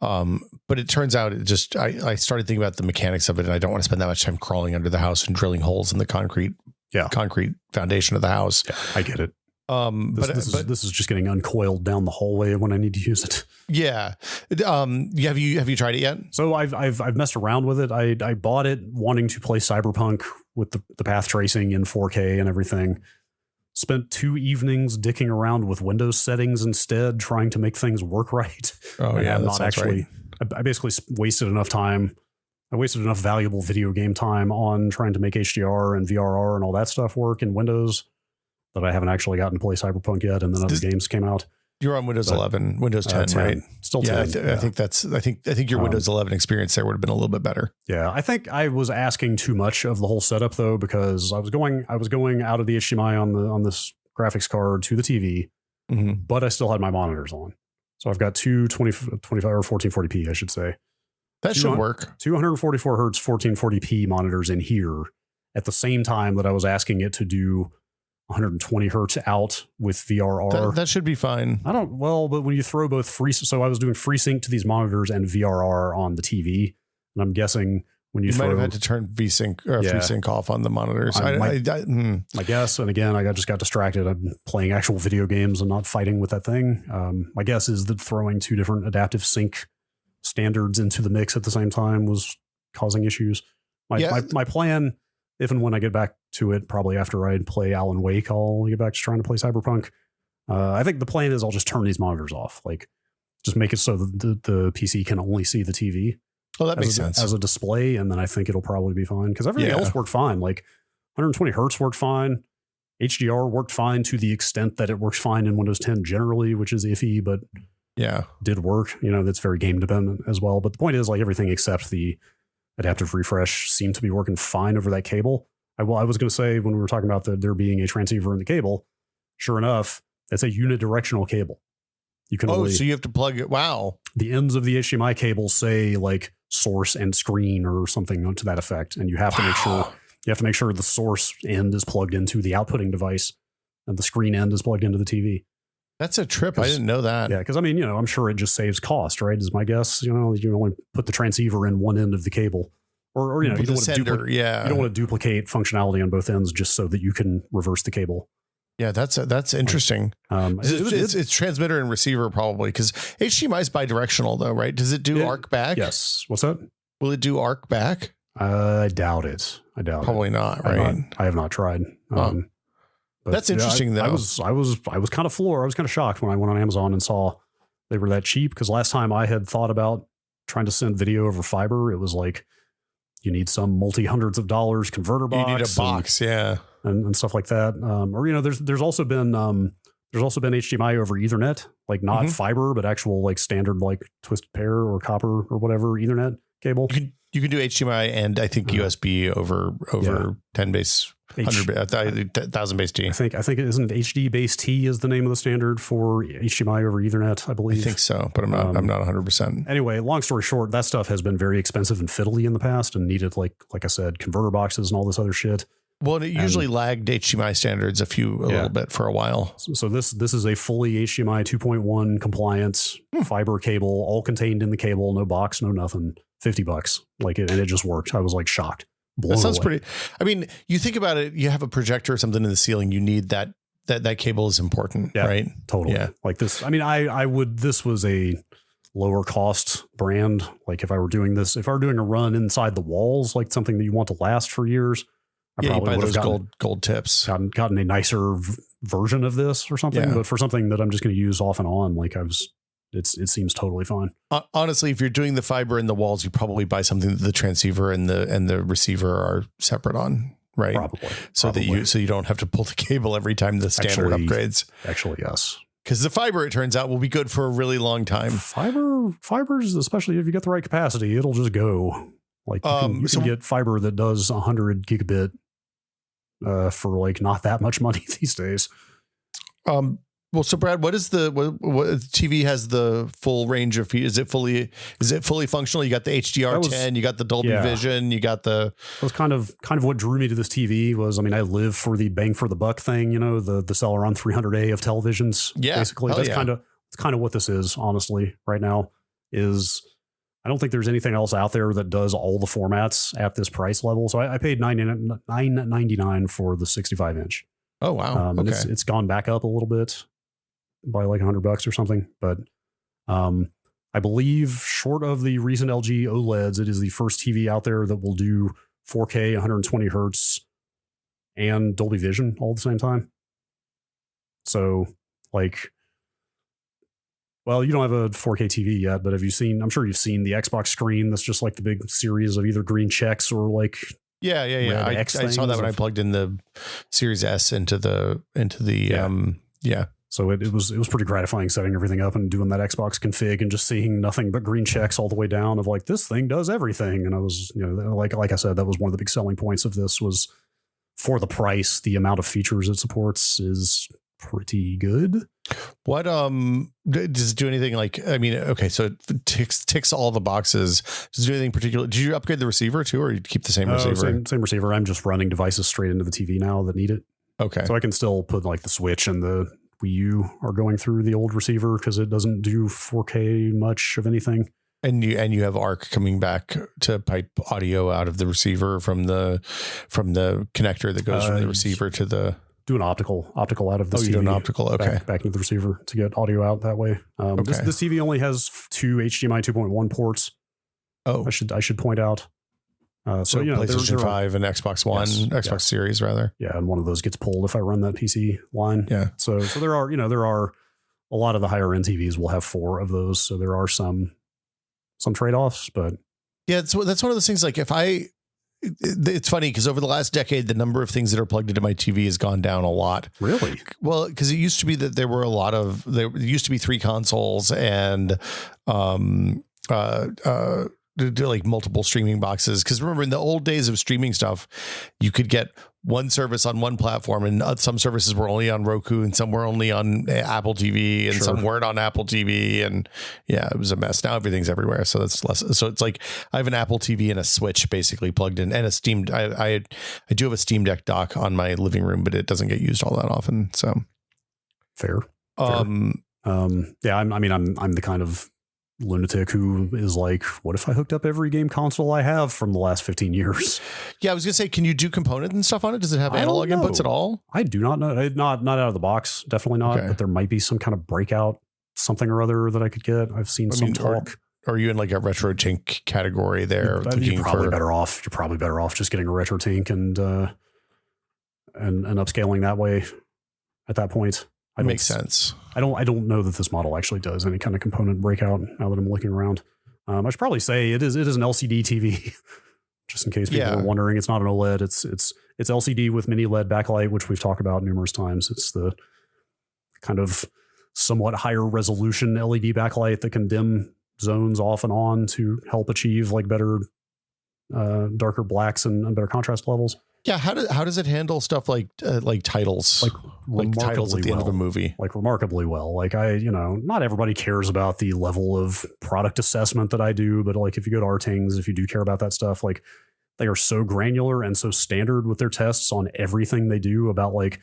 Speaker 2: But it turns out I started thinking about the mechanics of it, and I don't want to spend that much time crawling under the house and drilling holes in the concrete foundation of the house.
Speaker 1: Yeah, I get it. This is just getting uncoiled down the hallway when I need to use it.
Speaker 2: Yeah. Have you tried it yet?
Speaker 1: So I've messed around with it. I bought it wanting to play Cyberpunk with the path tracing in 4K and everything. Spent 2 evenings dicking around with Windows settings instead, trying to make things work right.
Speaker 2: Oh, yeah.
Speaker 1: I'm not actually. Right. I basically wasted enough time. I wasted enough valuable video game time on trying to make HDR and VRR and all that stuff work in Windows that I haven't actually gotten to play Cyberpunk yet. And then other games came out.
Speaker 2: You're on Windows 11, Windows 10, 10, right?
Speaker 1: Still 10.
Speaker 2: I think your Windows 11 experience there would have been a little bit better.
Speaker 1: Yeah, I think I was asking too much of the whole setup though, because I was going out of the HDMI on this graphics card to the TV, but I still had my monitors on. So I've got two 25 or 1440p, I should say.
Speaker 2: That should work.
Speaker 1: 244 hertz 1440p monitors in here at the same time that I was asking it to do 120 hertz out with VRR.
Speaker 2: That should be fine.
Speaker 1: But when you throw both so I was doing FreeSync to these monitors and VRR on the TV, and I'm guessing when you
Speaker 2: might have had to turn VSync or FreeSync off on the monitors.
Speaker 1: My guess, and again, I just got distracted. I'm playing actual video games and not fighting with that thing. My guess is that throwing two different adaptive sync standards into the mix at the same time was causing issues. My plan, if and when I get back to it, probably after I play Alan Wake, I'll get back to trying to play Cyberpunk. I think the plan is I'll just turn these monitors off, like just make it so that the PC can only see the TV.
Speaker 2: Oh, that makes sense.
Speaker 1: As a display, and then I think it'll probably be fine because everything else worked fine. Like 120 hertz worked fine. HDR worked fine to the extent that it works fine in Windows 10 generally, which is iffy, but did work. That's very game dependent as well. But the point is, like, everything except the adaptive refresh seemed to be working fine over that cable. I was going to say when we were talking about there being a transceiver in the cable, sure enough, it's a unidirectional cable. You can
Speaker 2: so you have to plug it. Wow.
Speaker 1: The ends of the HDMI cable say like source and screen or something to that effect, and you have to make sure the source end is plugged into the outputting device, and the screen end is plugged into the TV.
Speaker 2: That's a trip. I didn't know that.
Speaker 1: Yeah, because I'm sure it just saves cost, right? Is my guess. You only put the transceiver in one end of the cable, or you don't want to duplicate functionality on both ends just so that you can reverse the cable.
Speaker 2: Yeah, that's interesting. It's transmitter and receiver probably, because HDMI is bidirectional though, right? Does it do arc back?
Speaker 1: Yes. What's that?
Speaker 2: Will it do arc back?
Speaker 1: I doubt it.
Speaker 2: Probably not, right?
Speaker 1: I have not tried.
Speaker 2: But that's interesting though.
Speaker 1: I was kind of floored. I was kind of shocked when I went on Amazon and saw they were that cheap, because last time I had thought about trying to send video over fiber, it was like you need some multi-hundreds of dollars converter box.
Speaker 2: You need a box,
Speaker 1: and stuff like that. There's also been HDMI over Ethernet, like not fiber, but actual like standard like twisted pair or copper or whatever Ethernet cable.
Speaker 2: You can do HDMI and I think USB over 10 base. 1,000 base T.
Speaker 1: I think it isn't HD base T is the name of the standard for HDMI over Ethernet, I believe.
Speaker 2: I think so, but I'm not 100%.
Speaker 1: Anyway, long story short, that stuff has been very expensive and fiddly in the past and needed like I said, converter boxes and all this other shit.
Speaker 2: Well, it usually lagged HDMI standards a little bit for a while.
Speaker 1: So this is a fully HDMI 2.1 compliance fiber cable, all contained in the cable, no box, no nothing. $50, and it just worked. I was like shocked.
Speaker 2: That sounds pretty. I mean, you think about it. You have a projector or something in the ceiling. You need that cable is important, right?
Speaker 1: Totally. Yeah. Like this. I mean, this was a lower cost brand. Like if I were doing a run inside the walls, like something that you want to last for years, I probably would have gotten
Speaker 2: gold tips,
Speaker 1: gotten a nicer version of this or something. Yeah. But for something that I'm just going to use off and on, it seems totally fine.
Speaker 2: Honestly, if you're doing the fiber in the walls, you probably buy something that the transceiver and the receiver are separate on, right?
Speaker 1: Probably.
Speaker 2: So you don't have to pull the cable every time the standard upgrades.
Speaker 1: Actually, yes.
Speaker 2: Because the fiber, it turns out, will be good for a really long time.
Speaker 1: Fibers, especially if you get the right capacity, it'll just go. Like you can get fiber that does 100 gigabit for like not that much money these days.
Speaker 2: Well, so Brad, what TV has the full range of feet? Is it fully functional? You got the HDR10, you got the Dolby Vision, you got the.
Speaker 1: That was kind of what drew me to this TV was, I mean, I live for the bang for the buck thing, the Celeron 300A of televisions. Yeah, basically that's kind of what this is. Honestly, right now is I don't think there's anything else out there that does all the formats at this price level. So I paid $9.99 for the 65 inch.
Speaker 2: Oh wow!
Speaker 1: Okay. It's gone back up a little bit by like $100 or something, but I believe short of the recent LG OLEDs, it is the first TV out there that will do 4K, 120 hertz, and Dolby Vision all at the same time. So, well, you don't have a 4K TV yet, but I'm sure you've seen the Xbox screen that's just like the big series of either green checks or like.
Speaker 2: Yeah. I saw that when I plugged in the Series S into the
Speaker 1: So it was pretty gratifying setting everything up and doing that Xbox config and just seeing nothing but green checks all the way down of like, this thing does everything. And I was, like I said, that was one of the big selling points of this was for the price, the amount of features it supports is pretty good.
Speaker 2: What does it do anything like? I mean, okay, so it ticks all the boxes. Does it do anything particular? Did you upgrade the receiver too, or you keep the same receiver?
Speaker 1: Same receiver. I'm just running devices straight into the TV now that need it.
Speaker 2: Okay,
Speaker 1: so I can still put like the Switch and the Wii U are going through the old receiver because it doesn't do 4K much of anything. And
Speaker 2: you have ARC coming back to pipe audio out of the receiver from the connector that goes from the receiver to the. Do an optical out of the TV. You do an optical, okay.
Speaker 1: Back into the receiver to get audio out that way. This TV only has 2 HDMI 2.1 ports.
Speaker 2: Oh,
Speaker 1: I should point out.
Speaker 2: So PlayStation 5 and Xbox One, Xbox Series rather.
Speaker 1: Yeah, and one of those gets pulled if I run that PC line.
Speaker 2: Yeah.
Speaker 1: So there are a lot of the higher end TVs will have 4 of those. So there are some trade-offs, but
Speaker 2: yeah, that's one of those things. Like it's funny because over the last decade, the number of things that are plugged into my TV has gone down a lot.
Speaker 1: Really?
Speaker 2: Well, because it used to be that there used to be 3 consoles and like multiple streaming boxes. Because remember, in the old days of streaming stuff, you could get one service on one platform, and some services were only on Roku, and some were only on Apple TV, and some weren't on Apple TV, and yeah, it was a mess. Now everything's everywhere, so that's less. So it's like I have an Apple TV and a Switch basically plugged in, and a Steam. I do have a Steam Deck dock on my living room, but it doesn't get used all that often. So
Speaker 1: fair. Yeah, I'm the kind of lunatic who is like, what if I hooked up every game console I have from the last 15 years?
Speaker 2: Yeah, I was gonna say, can you do component and stuff on it? Does it have analog inputs at all?
Speaker 1: I do not know. Not out of the box, definitely not. Okay. But there might be some kind of breakout something or other that I could get. I've seen some talk.
Speaker 2: Are you in like a retro tink category there?
Speaker 1: You're probably better off. You're probably better off just getting a retro tink and upscaling that way at that point.
Speaker 2: Makes sense.
Speaker 1: I don't know that this model actually does any kind of component breakout now that I'm looking around. I should probably say it is an LCD TV, just in case people are wondering. It's not an OLED. It's LCD with mini LED backlight, which we've talked about numerous times. It's the kind of somewhat higher resolution LED backlight that can dim zones off and on to help achieve like better, darker blacks and better contrast levels.
Speaker 2: Yeah, how does it handle stuff like titles, like titles at the end of a movie,
Speaker 1: like remarkably well? Like not everybody cares about the level of product assessment that I do, but like if you go to Artings, if you do care about that stuff, like they are so granular and so standard with their tests on everything they do about like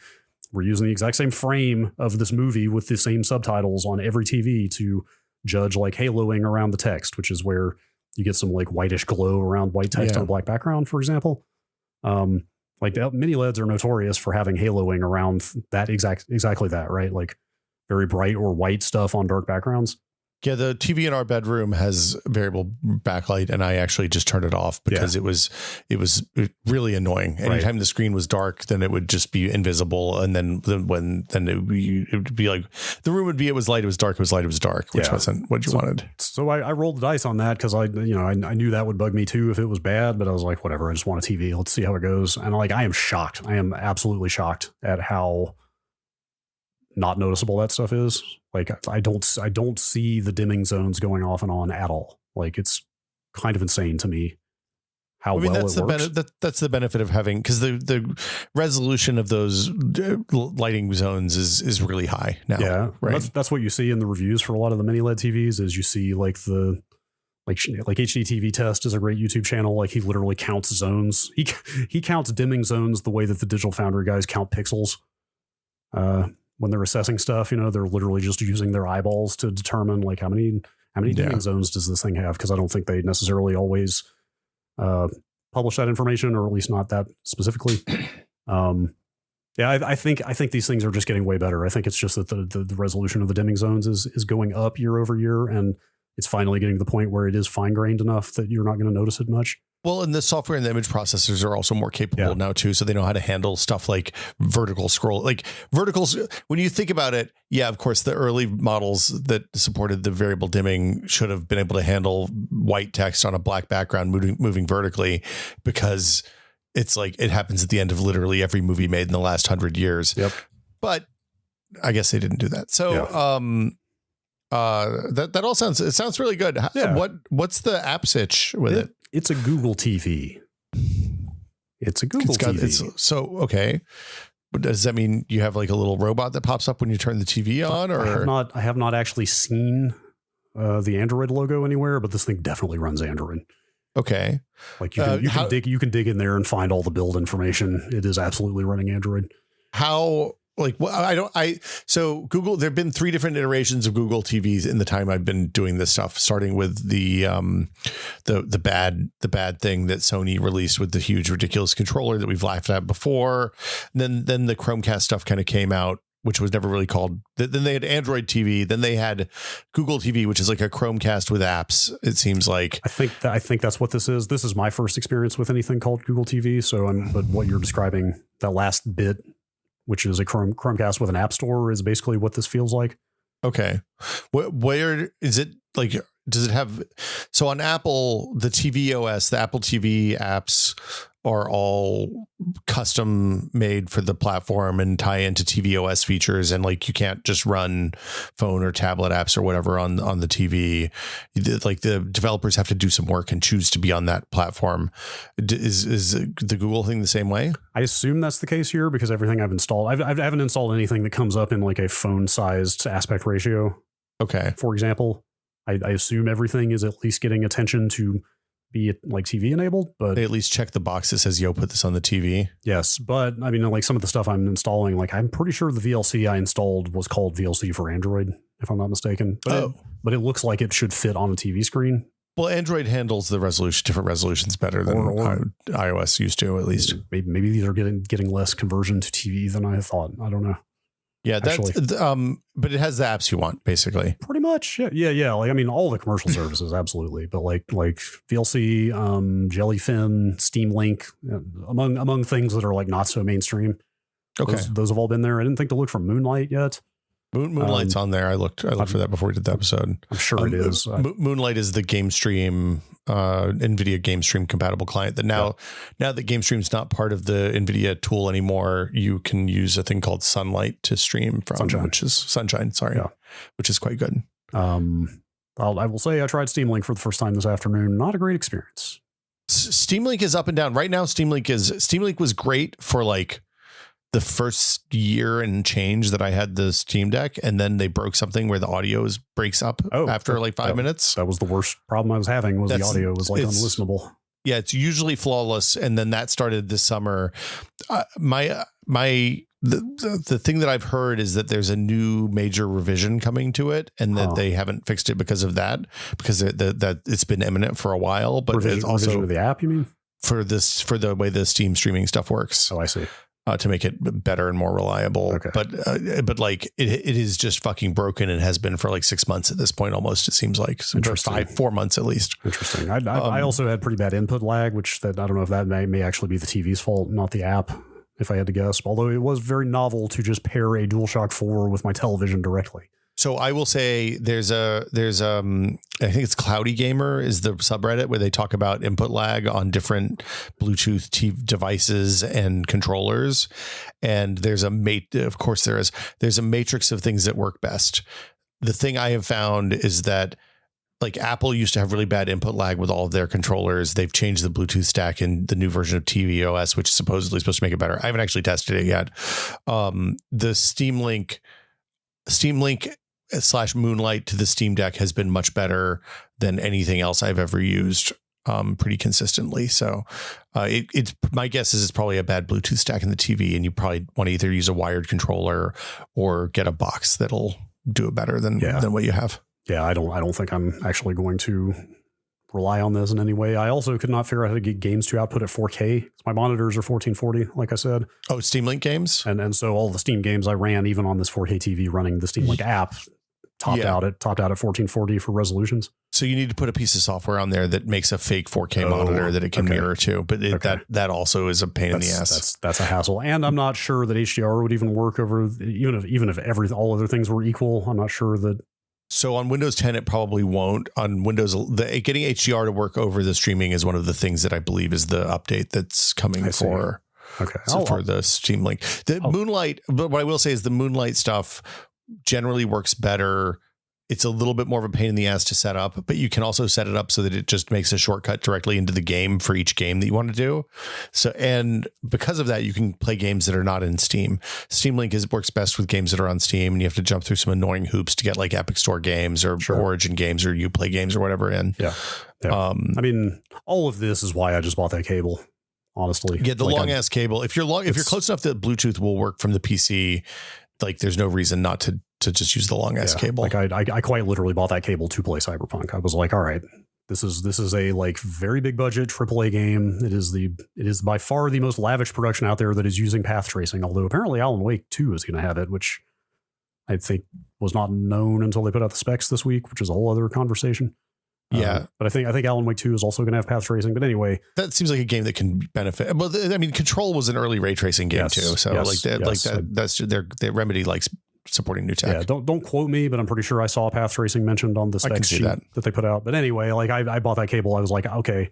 Speaker 1: we're using the exact same frame of this movie with the same subtitles on every TV to judge like haloing around the text, which is where you get some like whitish glow around white text on a black background, for example. Like the mini LEDs are notorious for having haloing around that exactly that, right? Like very bright or white stuff on dark backgrounds.
Speaker 2: Yeah, the TV in our bedroom has variable backlight, and I actually just turned it off because it was really annoying. Anytime the screen was dark, then it would just be invisible, and then it would be like the room would be, it was light, it was dark, it was light, it was dark, which wasn't what you wanted.
Speaker 1: So I rolled the dice on that because I knew that would bug me too if it was bad, but I was like, whatever, I just want a TV. Let's see how it goes. And I am shocked. I am absolutely shocked at how not noticeable that stuff is. Like I don't see the dimming zones going off and on at all. Like it's kind of insane to me how
Speaker 2: that's
Speaker 1: it works.
Speaker 2: That's the benefit of having, because the resolution of those lighting zones is really high now.
Speaker 1: Yeah, right. That's what you see in the reviews for a lot of the mini LED TVs. Is you see like the like HDTV Test is a great YouTube channel. Like he literally counts zones. He counts dimming zones the way that the Digital Foundry guys count pixels. When they're assessing stuff, they're literally just using their eyeballs to determine like how many dimming zones does this thing have? Because I don't think they necessarily always publish that information, or at least not that specifically. I think these things are just getting way better. I think it's just that the resolution of the dimming zones is going up year over year, and it's finally getting to the point where it is fine grained enough that you're not going to notice it much.
Speaker 2: Well, and the software and the image processors are also more capable now too. So they know how to handle stuff like vertical scroll, like verticals. When you think about it, yeah, of course, the early models that supported the variable dimming should have been able to handle white text on a black background moving vertically, because it's like it happens at the end of literally every movie made in the last 100 years.
Speaker 1: Yep.
Speaker 2: But I guess they didn't do that. So that all sounds really good. Yeah. What's the app sitch with it?
Speaker 1: It's a Google TV. It's a Google TV.
Speaker 2: So, okay. Does that mean you have like a little robot that pops up when you turn the TV on? Or
Speaker 1: I have not actually seen the Android logo anywhere, but this thing definitely runs Android.
Speaker 2: Okay.
Speaker 1: Like you can dig in there and find all the build information. It is absolutely running Android.
Speaker 2: How, like, well, so Google, there've been 3 different iterations of Google TVs in the time I've been doing this stuff, starting with the bad thing that Sony released with the huge, ridiculous controller that we've laughed at before. And then the Chromecast stuff kind of came out, which was never really called. Then they had Android TV. Then they had Google TV, which is like a Chromecast with apps. It seems like.
Speaker 1: I think that's what this is. This is my first experience with anything called Google TV. So, but what you're describing, that last bit, which is a Chromecast with an app store, is basically what this feels like.
Speaker 2: Okay. Where is it? Like, does it have? So on Apple, the TV OS, the Apple TV apps are all custom made for the platform and tie into TV OS features. And like, you can't just run phone or tablet apps or whatever on the TV. Like, the developers have to do some work and choose to be on that platform. Is the Google thing the same way?
Speaker 1: I assume that's the case here, because everything I've installed, I haven't installed anything that comes up in like a phone sized aspect ratio.
Speaker 2: Okay.
Speaker 1: For example, I assume everything is at least getting attention to be like TV enabled, but
Speaker 2: they at least check the box that says, yo, put this on the TV.
Speaker 1: Yes. But I mean, like some of the stuff I'm installing, like I'm pretty sure the VLC I installed was called VLC for Android, if I'm not mistaken. But it looks like it should fit on a TV screen.
Speaker 2: Well, Android handles the different resolutions better than iOS used to, at least.
Speaker 1: Maybe these are getting less conversion to TV than I thought. I don't know.
Speaker 2: Yeah, that's but it has the apps you want, basically.
Speaker 1: Pretty much. Yeah. Like, I mean, all the commercial services, absolutely. But like VLC, Jellyfin, Steam Link, among things that are like not so mainstream.
Speaker 2: Okay,
Speaker 1: those have all been there. I didn't think to look for Moonlight yet.
Speaker 2: Moonlight's on there. I looked for that before we did the episode.
Speaker 1: I'm sure it is.
Speaker 2: Moonlight is the GameStream, NVIDIA GameStream compatible client that now that GameStream's not part of the NVIDIA tool anymore, you can use a thing called Sunlight to stream from, which is Sunshine, which is quite good.
Speaker 1: I will say I tried Steam Link for the first time this afternoon. Not a great experience.
Speaker 2: Steam Link is up and down. Right now, Steam Link was great for like the first year and change that I had the Steam Deck, and then they broke something where the audio breaks up after like 5 minutes.
Speaker 1: That was the worst problem I was having, was the audio was like unlistenable.
Speaker 2: Yeah, it's usually flawless, and then that started this summer. The thing that I've heard is that there's a new major revision coming to it, and that they haven't fixed it because of that, because that it's been imminent for a while. But it's also
Speaker 1: revision of the app, you mean?
Speaker 2: For the way the Steam streaming stuff works.
Speaker 1: Oh, I see.
Speaker 2: To make it better and more reliable. Okay. But like it is just fucking broken and has been for like 6 months at this point, almost, it seems like. So 4 months at least.
Speaker 1: Interesting. I also had pretty bad input lag, which I don't know if that may actually be the TV's fault, not the app, if I had to guess. Although it was very novel to just pair a DualShock 4 with my television directly.
Speaker 2: So I will say there's I think it's Cloudy Gamer is the subreddit where they talk about input lag on different Bluetooth TV devices and controllers. And there's a matrix of things that work best. The thing I have found is that like Apple used to have really bad input lag with all of their controllers. They've changed the Bluetooth stack in the new version of tvOS, which is supposedly supposed to make it better. I haven't actually tested it yet. The Steam Link / Moonlight to the Steam Deck has been much better than anything else I've ever used, pretty consistently. So it's my guess is it's probably a bad Bluetooth stack in the TV, and you probably want to either use a wired controller or get a box that'll do it better than what you have. Yeah,
Speaker 1: I don't think I'm actually going to rely on this in any way. I also could not figure out how to get games to output at 4K. My monitors are 1440, like I said.
Speaker 2: Oh, Steam Link games?
Speaker 1: And so all the Steam games I ran, even on this 4K TV running the Steam Link app, topped out at 1440 for resolutions.
Speaker 2: So you need to put a piece of software on there that makes a fake 4K monitor that it can mirror to, but that also is a pain in the ass.
Speaker 1: That's a hassle. And I'm not sure that HDR would even work over, even if all other things were equal. I'm not sure that.
Speaker 2: So on Windows 10, it probably won't. On Windows, getting HDR to work over the streaming is one of the things that I believe is the update that's coming for the Steam Link. Moonlight, but what I will say is the Moonlight stuff generally works better It's a little bit more of a pain in the ass to set up, but you can also set it up so that it just makes a shortcut directly into the game for each game that you want to do. So, and because of that, you can play games that are not in Steam. Steam Link works best with games that are on Steam, and you have to jump through some annoying hoops to get like Epic Store games or Origin games or Uplay games or whatever in.
Speaker 1: Yeah. I mean, all of this is why I just bought that cable. Honestly,
Speaker 2: the long ass cable. If you're close enough that Bluetooth will work from the PC, like there's no reason not to just use the long ass cable.
Speaker 1: Like I quite literally bought that cable to play Cyberpunk. I was like, all right, this is a like very big budget AAA game. It is by far the most lavish production out there that is using path tracing. Although apparently Alan Wake 2 is going to have it, which I think was not known until they put out the specs this week, which is a whole other conversation.
Speaker 2: Yeah,
Speaker 1: but I think Alan Wake 2 is also going to have path tracing. But anyway,
Speaker 2: that seems like a game that can benefit. Well, I mean, Control was an early ray tracing game too, so that's their Remedy likes supporting new tech.
Speaker 1: Yeah, don't quote me, but I'm pretty sure I saw path tracing mentioned on the spec sheet that they put out. But anyway, like I bought that cable. I was like, okay,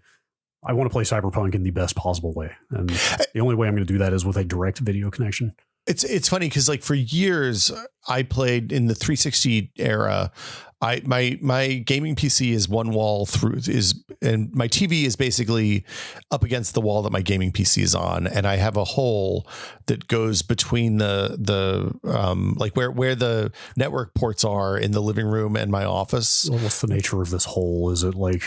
Speaker 1: I want to play Cyberpunk in the best possible way, and the only way I'm going to do that is with a direct video connection.
Speaker 2: It's funny because like for years I played in the 360 era. My gaming PC is one wall and my TV is basically up against the wall that my gaming PC is on, and I have a hole that goes between the like where the network ports are in the living room and my office.
Speaker 1: Well, what's the nature of this hole? Is it like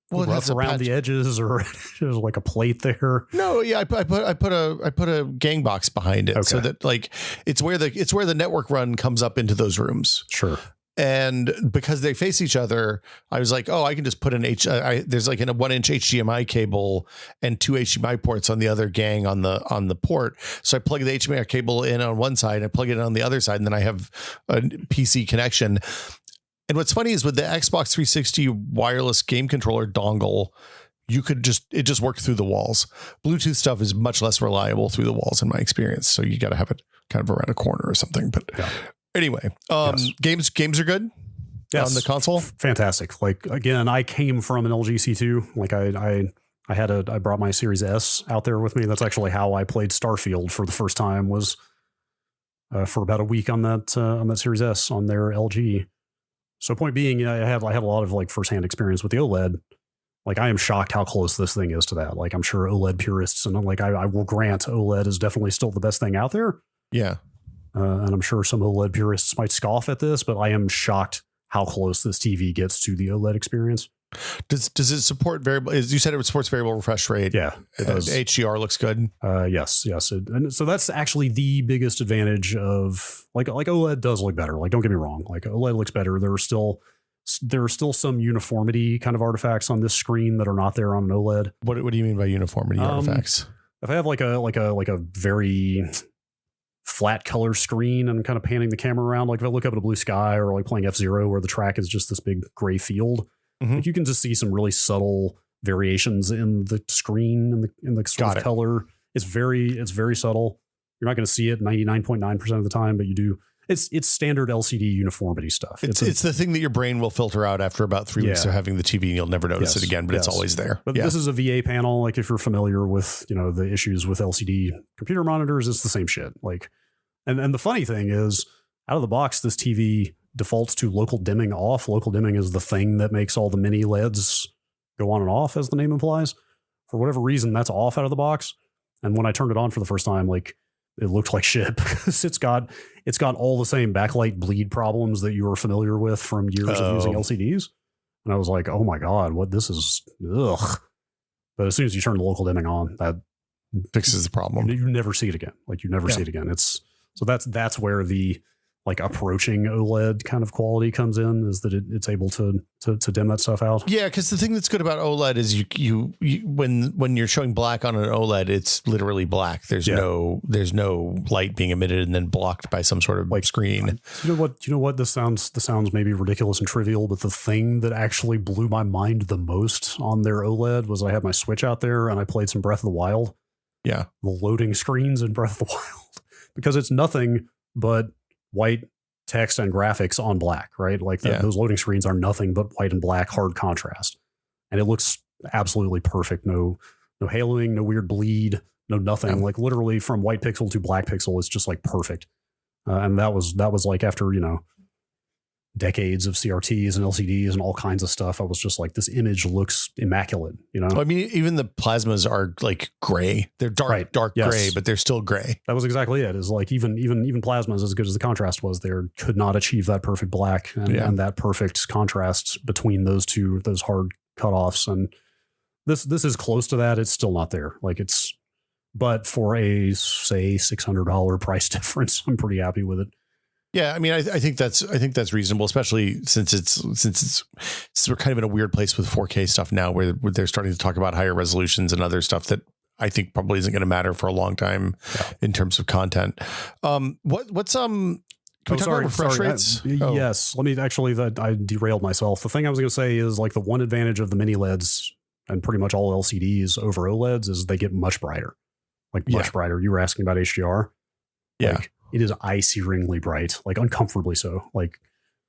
Speaker 1: rough around the edges, or there's like a plate there?
Speaker 2: No, yeah, I put a gang box behind it, so that like it's where the network run comes up into those rooms.
Speaker 1: Sure.
Speaker 2: And because they face each other, I was like, oh, I can just put there's like a 1-inch HDMI cable and 2 HDMI ports on the other gang on the port. So I plug the HDMI cable in on one side, I plug it in on the other side, and then I have a PC connection. And what's funny is with the Xbox 360 wireless game controller dongle, it just worked through the walls. Bluetooth stuff is much less reliable through the walls in my experience. So you got to have it kind of around a corner or something. But anyway, games are good on the console.
Speaker 1: Fantastic. Like, again, I came from an LG C2. Like I brought my Series S out there with me. That's actually how I played Starfield for the first time, was for about a week on that Series S on their LG. So point being, I had a lot of like firsthand experience with the OLED. Like, I am shocked how close this thing is to that. Like, I'm sure OLED purists, and like I will grant OLED is definitely still the best thing out there.
Speaker 2: Yeah.
Speaker 1: And I'm sure some OLED purists might scoff at this, but I am shocked how close this TV gets to the OLED experience.
Speaker 2: Does it support variable? You said it supports variable refresh rate.
Speaker 1: Yeah, it does.
Speaker 2: HDR looks good.
Speaker 1: Yes. And so that's actually the biggest advantage of like OLED does look better. Like, don't get me wrong. Like, OLED looks better. There are still some uniformity kind of artifacts on this screen that are not there on an OLED.
Speaker 2: What do you mean by uniformity artifacts?
Speaker 1: If I have like a very flat color screen and I'm kind of panning the camera around, like if I look up at a blue sky or like playing F-Zero where the track is just this big gray field, like you can just see some really subtle variations in the screen and the sort of color. It's very subtle. You're not going to see it 99.9% of the time, but you do. It's standard LCD uniformity stuff.
Speaker 2: It's the thing that your brain will filter out after about 3 weeks of having the TV, and you'll never notice it again, but it's always there.
Speaker 1: But this is a VA panel. Like, if you're familiar with, the issues with LCD computer monitors, it's the same shit. Like, and the funny thing is, out of the box, this TV defaults to local dimming off. Local dimming is the thing that makes all the mini LEDs go on and off, as the name implies. For whatever reason, that's off out of the box. And when I turned it on for the first time, like, it looked like shit because it's got all the same backlight bleed problems that you were familiar with from years of using LCDs. And I was like, oh my God, what this is. Ugh. But as soon as you turn the local dimming on, that
Speaker 2: fixes the problem.
Speaker 1: You never see it again. Like, you never see it again. That's where the like approaching OLED kind of quality comes in, is that it's able to dim that stuff out.
Speaker 2: Yeah, because the thing that's good about OLED is you when you're showing black on an OLED, it's literally black. There's no light being emitted and then blocked by some sort of like screen.
Speaker 1: You know what? This sounds maybe ridiculous and trivial, but the thing that actually blew my mind the most on their OLED was I had my Switch out there and I played some Breath of the Wild.
Speaker 2: Yeah,
Speaker 1: the loading screens in Breath of the Wild, because it's nothing but white text and graphics on black, right? Like those loading screens are nothing but white and black, hard contrast. And it looks absolutely perfect. No haloing, no weird bleed, no nothing. Like, literally from white pixel to black pixel, it's just like perfect. And that was like after, decades of CRTs and LCDs and all kinds of stuff. I was just like, this image looks immaculate, you know?
Speaker 2: I mean, even the plasmas are like gray. They're dark
Speaker 1: Yes.
Speaker 2: gray, but they're still gray.
Speaker 1: That was exactly it. Is like even plasmas, as good as the contrast was, there could not achieve that perfect black and that perfect contrast between those hard cutoffs. And this is close to that. It's still not there. Like but for a say $600 price difference, I'm pretty happy with it.
Speaker 2: Yeah, I mean, I think that's reasonable, especially since we're kind of in a weird place with 4K stuff now, where they're starting to talk about higher resolutions and other stuff that I think probably isn't going to matter for a long time in terms of content. Can we talk about refresh rates?
Speaker 1: Yes. Let me I derailed myself. The thing I was going to say is like the one advantage of the mini LEDs and pretty much all LCDs over OLEDs is they get much brighter, much brighter. You were asking about HDR.
Speaker 2: Yeah.
Speaker 1: It is icy-ringly bright, like uncomfortably so, like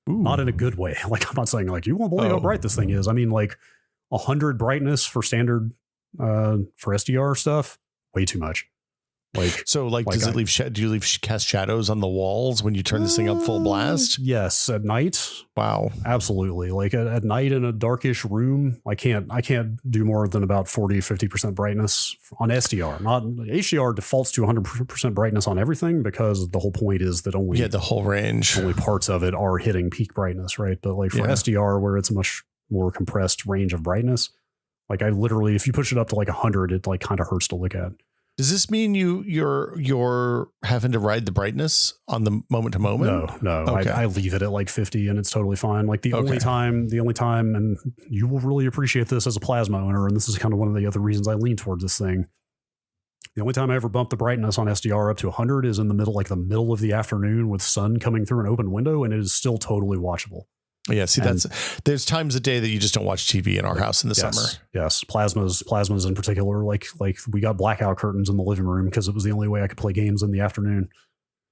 Speaker 1: not in a good way. Like I'm not saying like you won't believe how bright this thing is. I mean like 100 brightness for standard for SDR stuff, way too much. Like
Speaker 2: so, does it leave? Do you cast shadows on the walls when you turn this thing up full blast?
Speaker 1: Yes, at night.
Speaker 2: Wow,
Speaker 1: absolutely. Like at night in a darkish room, I can't do more than about 40-50% brightness on SDR. Not HDR defaults to 100% brightness on everything because the whole point is that only
Speaker 2: the whole range,
Speaker 1: only parts of it are hitting peak brightness, right? But like for SDR, where it's a much more compressed range of brightness, like I literally, if you push it up to like 100, it like kind of hurts to look at.
Speaker 2: Does this mean you're having to ride the brightness on the moment to moment?
Speaker 1: No. Okay. I leave it at like 50 and it's totally fine. Like the only time, and you will really appreciate this as a plasma owner, and this is kind of one of the other reasons I lean towards this thing. The only time I ever bump the brightness on SDR up to 100 is in the middle of the afternoon with sun coming through an open window, and it is still totally watchable.
Speaker 2: Yeah, see, there's times a day that you just don't watch TV in our house in the summer.
Speaker 1: Yes, plasmas in particular. Like we got blackout curtains in the living room because it was the only way I could play games in the afternoon.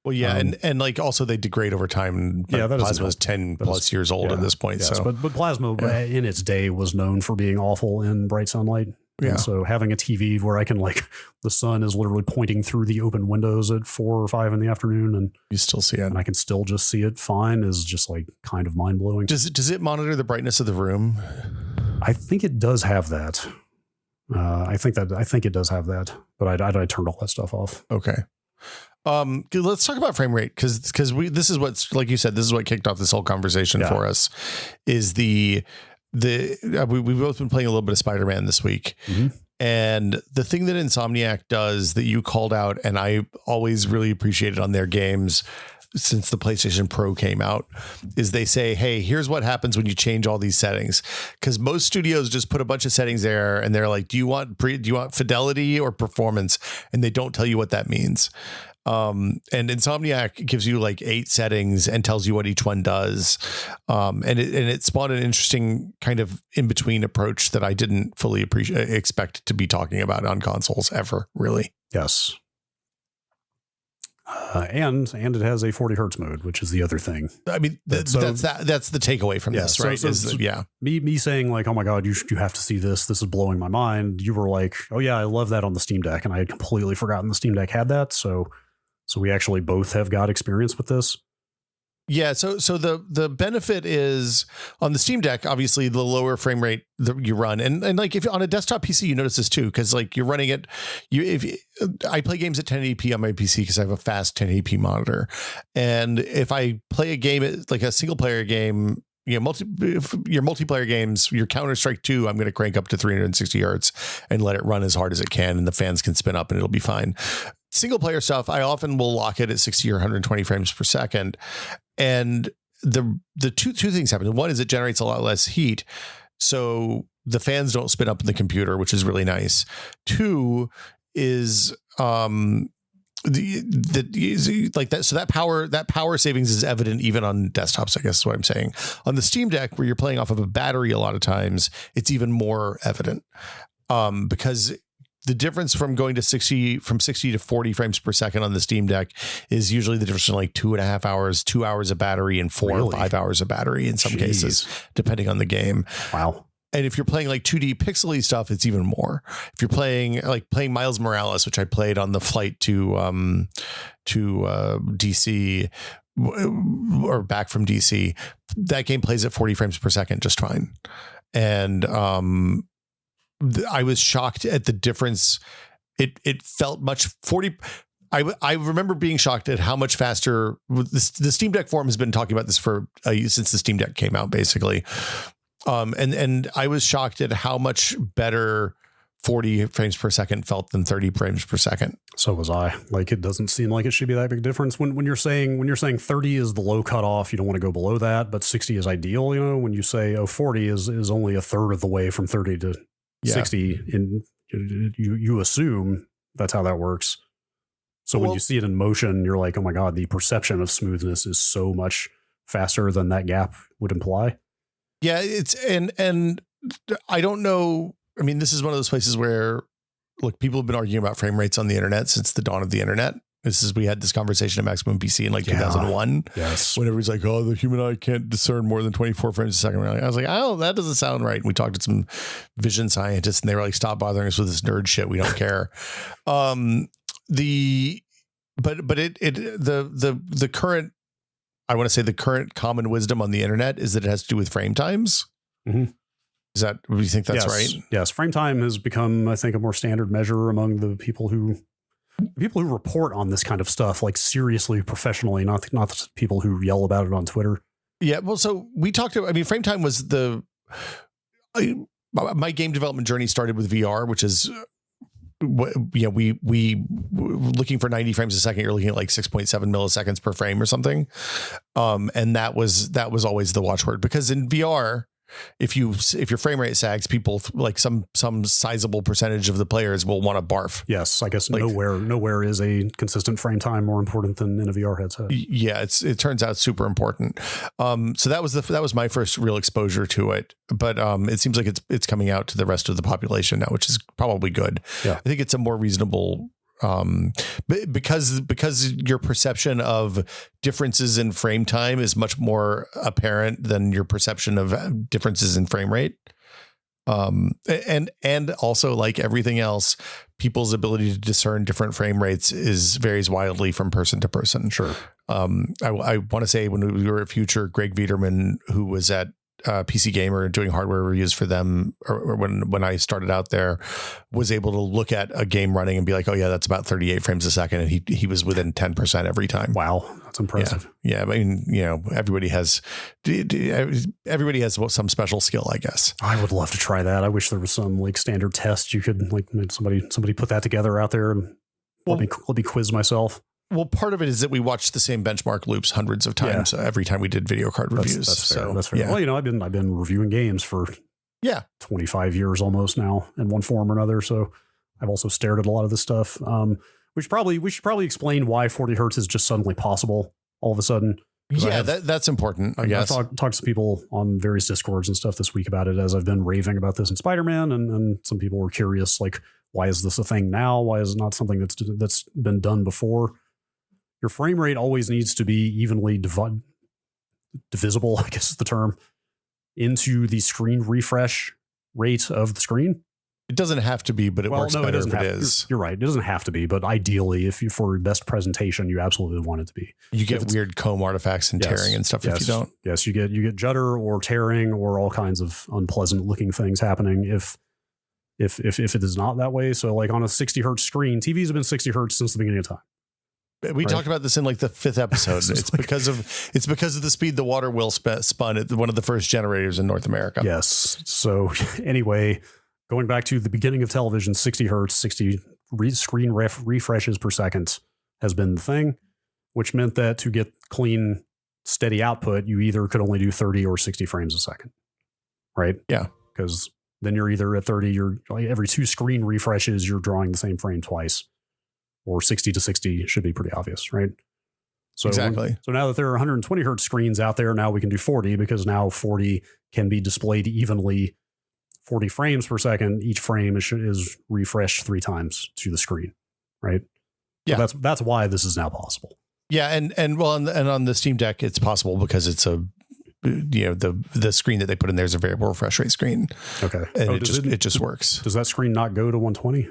Speaker 2: Well, yeah, and like also they degrade over time.
Speaker 1: Yeah,
Speaker 2: plasma is 10 plus years old at this point.
Speaker 1: Yes,
Speaker 2: so,
Speaker 1: but plasma in its day was known for being awful in bright sunlight.
Speaker 2: Yeah.
Speaker 1: And so having a TV where I can the sun is literally pointing through the open windows at 4 or 5 in the afternoon, and
Speaker 2: you still see it,
Speaker 1: and I can still just see it fine, is just like kind of mind blowing.
Speaker 2: Does it monitor the brightness of the room?
Speaker 1: I think it does have that. I think it does have that, but I turned all that stuff off.
Speaker 2: Okay. Let's talk about frame rate because this is what's, like you said, this is what kicked off this whole conversation for us. Is we've both been playing a little bit of Spider-Man this week.
Speaker 1: Mm-hmm.
Speaker 2: And the thing that Insomniac does that you called out, and I always really appreciated on their games since the PlayStation Pro came out, is they say, hey, here's what happens when you change all these settings. Because most studios just put a bunch of settings there and they're like, do you want fidelity or performance? And they don't tell you what that means. And Insomniac gives you like 8 settings and tells you what each one does. And it spawned an interesting kind of in-between approach that I didn't fully expect to be talking about on consoles ever, really.
Speaker 1: Yes. And it has a 40 hertz mode, which is the other thing.
Speaker 2: I mean, that's the takeaway from this, right? Me
Speaker 1: saying like, oh my God, you have to see this. This is blowing my mind. You were like, oh yeah, I love that on the Steam Deck. And I had completely forgotten the Steam Deck had that. So we actually both have got experience with this.
Speaker 2: Yeah, so the benefit is on the Steam Deck, obviously the lower frame rate that you run, and like if on a desktop PC, you notice this too, because like you're running it. I play games at 1080p on my PC because I have a fast 1080p monitor, and if I play a game like a single player game, your multiplayer games, your Counter-Strike 2, I'm going to crank up to 360 hertz and let it run as hard as it can, and the fans can spin up and it'll be fine. Single player stuff, I often will lock it at 60 or 120 frames per second. And the two things happen. One is it generates a lot less heat, so the fans don't spin up in the computer, which is really nice. 2 is that power savings is evident even on desktops, I guess is what I'm saying. On the Steam Deck, where you're playing off of a battery a lot of times, it's even more evident because the difference from going to 60 to 40 frames per second on the Steam Deck is usually the difference in like 2.5 hours, 2 hours of battery, and 4 or 5 hours of battery in some cases, depending on the game.
Speaker 1: Wow.
Speaker 2: And if you're playing like 2D pixely stuff, it's even more. If you're playing Miles Morales, which I played on the flight to DC, or back from DC, that game plays at 40 frames per second just fine. And I was shocked at the difference. It felt much 40. I remember being shocked at how much faster the Steam Deck forum has been talking about this for since the Steam Deck came out, basically. And I was shocked at how much better 40 frames per second felt than 30 frames per second.
Speaker 1: So was I. Like, it doesn't seem like it should be that big difference. When you're saying 30 is the low cutoff, you don't want to go below that, but 60 is ideal. You know, when you say 40 is only a third of the way from 30 to 60, and you assume that's how that works. So when you see it in motion, you're like, oh my God, the perception of smoothness is so much faster than that gap would imply.
Speaker 2: Yeah, it's and I don't know. I mean, this is one of those places where, look, people have been arguing about frame rates on the internet since the dawn of the internet. We had this conversation at Maximum PC in 2001.
Speaker 1: Yes.
Speaker 2: When everybody's like, oh, the human eye can't discern more than 24 frames a second. I was like, oh, that doesn't sound right. And we talked to some vision scientists and they were like, stop bothering us with this nerd shit. We don't care. The current, I want to say the current common wisdom on the internet is that it has to do with frame times. Mm-hmm. Do you think that's right?
Speaker 1: Yes. Frame time has become, I think, a more standard measure among the people who report on this kind of stuff, like seriously, professionally, not the people who yell about it on Twitter.
Speaker 2: Yeah. Well, so we talked about, I mean, frame time was my game development journey started with VR, which is, we looking for 90 frames a second, you're looking at like 6.7 milliseconds per frame or something. And that was always the watchword, because in VR, if your frame rate sags, people like some sizable percentage of the players will want to barf.
Speaker 1: Yes, I guess nowhere is a consistent frame time more important than in a VR headset.
Speaker 2: Yeah, it turns out super important. So that was my first real exposure to it. But it seems like it's coming out to the rest of the population now, which is probably good.
Speaker 1: Yeah.
Speaker 2: I think it's a more reasonable. Because your perception of differences in frame time is much more apparent than your perception of differences in frame rate. And also, like everything else, people's ability to discern different frame rates varies wildly from person to person.
Speaker 1: Sure.
Speaker 2: I want to say when we were at Future, Greg Viederman, who was at PC Gamer doing hardware reviews for them, or when I started out there, was able to look at a game running and be like, oh yeah, that's about 38 frames a second. And he was within 10% every time.
Speaker 1: Wow. That's impressive.
Speaker 2: Yeah. I mean, everybody has some special skill, I guess.
Speaker 1: I would love to try that. I wish there was some like standard test you could like somebody put that together out there and let me quiz myself.
Speaker 2: Well, part of it is that we watched the same benchmark loops hundreds of times every time we did video card reviews.
Speaker 1: That's fair. Yeah. Well, I've been reviewing games for 25 years almost now in one form or another. So I've also stared at a lot of this stuff. We should probably explain why 40 hertz is just suddenly possible all of a sudden.
Speaker 2: Yeah, that's important, I guess.
Speaker 1: I've talked to people on various Discords and stuff this week about it, as I've been raving about this in Spider-Man, and some people were curious, like, why is this a thing now? Why is it not something that's been done before? Your frame rate always needs to be evenly divisible, I guess is the term, into the screen refresh rate of the screen.
Speaker 2: It doesn't have to be, but it works better if it is.
Speaker 1: You're right. It doesn't have to be, but ideally, for best presentation, you absolutely want it to be.
Speaker 2: You get weird comb artifacts and tearing and stuff if you don't.
Speaker 1: Yes, you get judder or tearing or all kinds of unpleasant looking things happening if it is not that way. So like on a 60 hertz screen, TVs have been 60 hertz since the beginning of time.
Speaker 2: We talked about this in like the 5th episode. It's because of the speed the water wheel spun at one of the first generators in North America.
Speaker 1: Yes. So anyway, going back to the beginning of television, 60 hertz, 60 screen refreshes per second has been the thing, which meant that to get clean, steady output, you either could only do 30 or 60 frames a second. Right?
Speaker 2: Yeah.
Speaker 1: Because then you're either at 30, you're like every 2 screen refreshes, you're drawing the same frame twice. Or 60 to 60 should be pretty obvious, right? So
Speaker 2: exactly.
Speaker 1: So now that there are 120 hertz screens out there, now we can do 40 because now 40 can be displayed evenly, 40 frames per second. Each frame is refreshed 3 times to the screen, right?
Speaker 2: Yeah,
Speaker 1: so that's why this is now possible.
Speaker 2: Yeah, and on the Steam Deck, it's possible because it's the screen that they put in there is a variable refresh rate screen.
Speaker 1: Okay,
Speaker 2: and it just works.
Speaker 1: Does that screen not go to 120?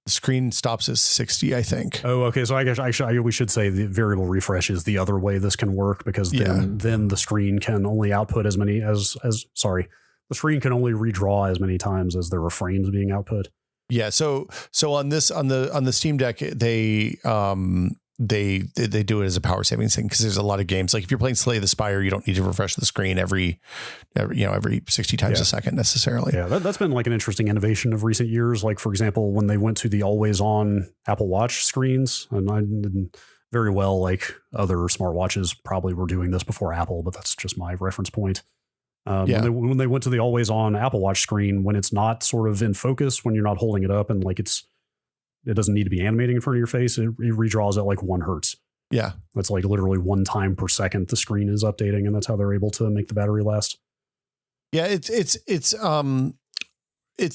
Speaker 2: The screen stops at 60, I think.
Speaker 1: Oh, okay. So I guess we should say the variable refresh is the other way this can work, because then the screen can only output as many the screen can only redraw as many times as there are frames being output.
Speaker 2: Yeah. So on the Steam Deck, they do it as a power savings thing, because there's a lot of games. Like if you're playing Slay the Spire, you don't need to refresh the screen every 60 times a second necessarily.
Speaker 1: Yeah, that's been like an interesting innovation of recent years. Like for example, when they went to the always on Apple Watch screens, and I didn't very well, like other smartwatches probably were doing this before Apple, but that's just my reference point. When they went to the always on Apple Watch screen, when it's not sort of in focus, when you're not holding it up and like it doesn't need to be animating in front of your face, it redraws at like 1 hertz.
Speaker 2: Yeah.
Speaker 1: That's like literally 1 time per second the screen is updating, and that's how they're able to make the battery last.
Speaker 2: Yeah, it's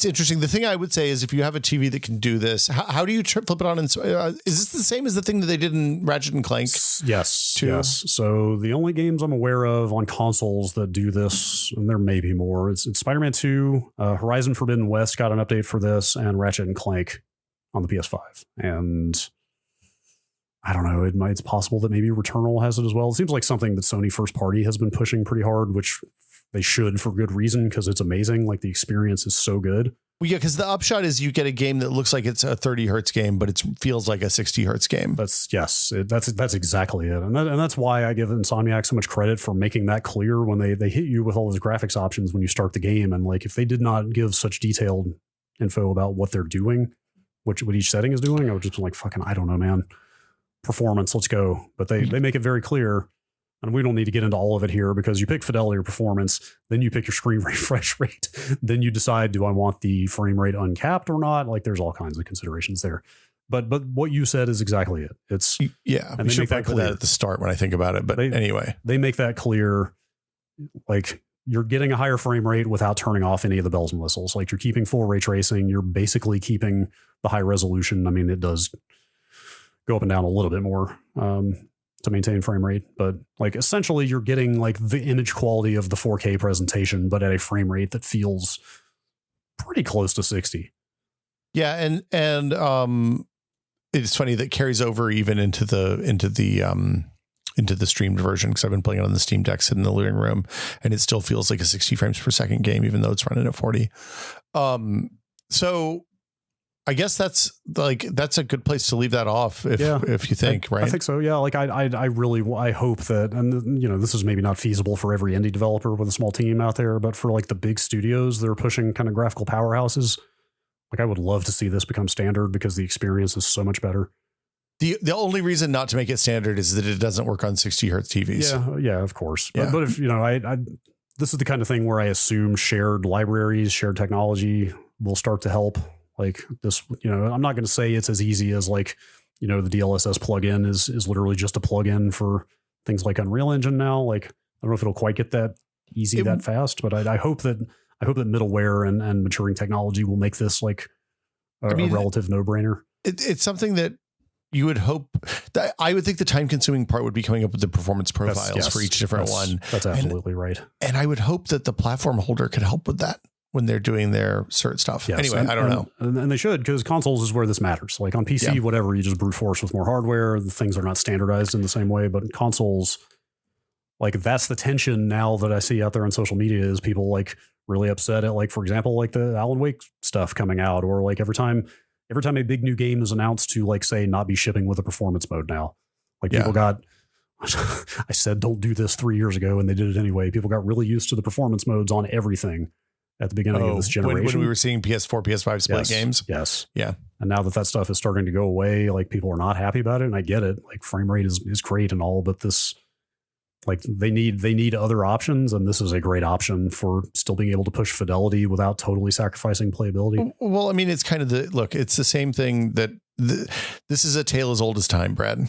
Speaker 2: interesting. The thing I would say is, if you have a TV that can do this, how do you flip it on? Is this the same as the thing that they did in Ratchet and Clank?
Speaker 1: Yes. Yes. So the only games I'm aware of on consoles that do this, and there may be more, it's Spider-Man 2, Horizon Forbidden West got an update for this, and Ratchet and Clank on the PS5. And I don't know, it's possible that maybe Returnal has it as well. It seems like something that Sony first party has been pushing pretty hard, which they should for good reason, because it's amazing. Like the experience is so good.
Speaker 2: Well, yeah, because the upshot is you get a game that looks like it's a 30 hertz game, but it feels like a 60 hertz game.
Speaker 1: That's exactly it. And that's why I give Insomniac so much credit for making that clear when they hit you with all those graphics options when you start the game. And like, if they did not give such detailed info about what they're doing, what each setting is doing, I would just be like, fucking, I don't know, man. Performance, let's go. But they make it very clear. And we don't need to get into all of it here, because you pick fidelity or performance, then you pick your screen refresh rate, then you decide, do I want the frame rate uncapped or not? Like there's all kinds of considerations there. But what you said is exactly it. It's
Speaker 2: and we should put that at the start when I think about it. But anyway,
Speaker 1: they make that clear. Like you're getting a higher frame rate without turning off any of the bells and whistles. Like you're keeping full ray tracing. You're basically keeping the high resolution. I mean, it does go up and down a little bit more to maintain frame rate, but like essentially you're getting like the image quality of the 4K presentation, but at a frame rate that feels pretty close to 60.
Speaker 2: Yeah. And it's funny that carries over even into the streamed version, because I've been playing it on the Steam Deck sitting in the living room, and it still feels like a 60 frames per second game, even though it's running at 40. So I guess that's a good place to leave that off if you think, right?
Speaker 1: I think so. Yeah. Like I really hope that, and this is maybe not feasible for every indie developer with a small team out there, but for like the big studios that are pushing kind of graphical powerhouses, like I would love to see this become standard, because the experience is so much better.
Speaker 2: The only reason not to make it standard is that it doesn't work on 60 hertz TVs.
Speaker 1: Yeah, of course. But if this is the kind of thing where I assume shared libraries, shared technology will start to help. Like this, I'm not going to say it's as easy as like, the DLSS plugin is literally just a plugin for things like Unreal Engine now. Like, I don't know if it'll quite get that easy that fast, but I hope that middleware and maturing technology will make this like a relative no-brainer.
Speaker 2: It's something that you would hope that I would think the time consuming part would be coming up with the performance profiles for each different one.
Speaker 1: That's absolutely right.
Speaker 2: And I would hope that the platform holder could help with that when they're doing their cert stuff. Yes, anyway, I don't know.
Speaker 1: And they should, because consoles is where this matters. Like on PC, whatever, you just brute force with more hardware. The things are not standardized in the same way, but consoles, like that's the tension now that I see out there on social media, is people like really upset at, like, for example, like the Alan Wake stuff coming out, or like every time a big new game is announced to, like, say, not be shipping with a performance mode now. Like people got, I said, don't do this 3 years ago, and they did it anyway. People got really used to the performance modes on everything at the beginning of this generation.
Speaker 2: When we were seeing PS4, PS5 split games.
Speaker 1: Yes.
Speaker 2: Yeah.
Speaker 1: And now that stuff is starting to go away, like people are not happy about it. And I get it. Like frame rate is great and all, but this, like they need other options. And this is a great option for still being able to push fidelity without totally sacrificing playability.
Speaker 2: Well, I mean, it's kind of it's the same thing that this is a tale as old as time, Brad.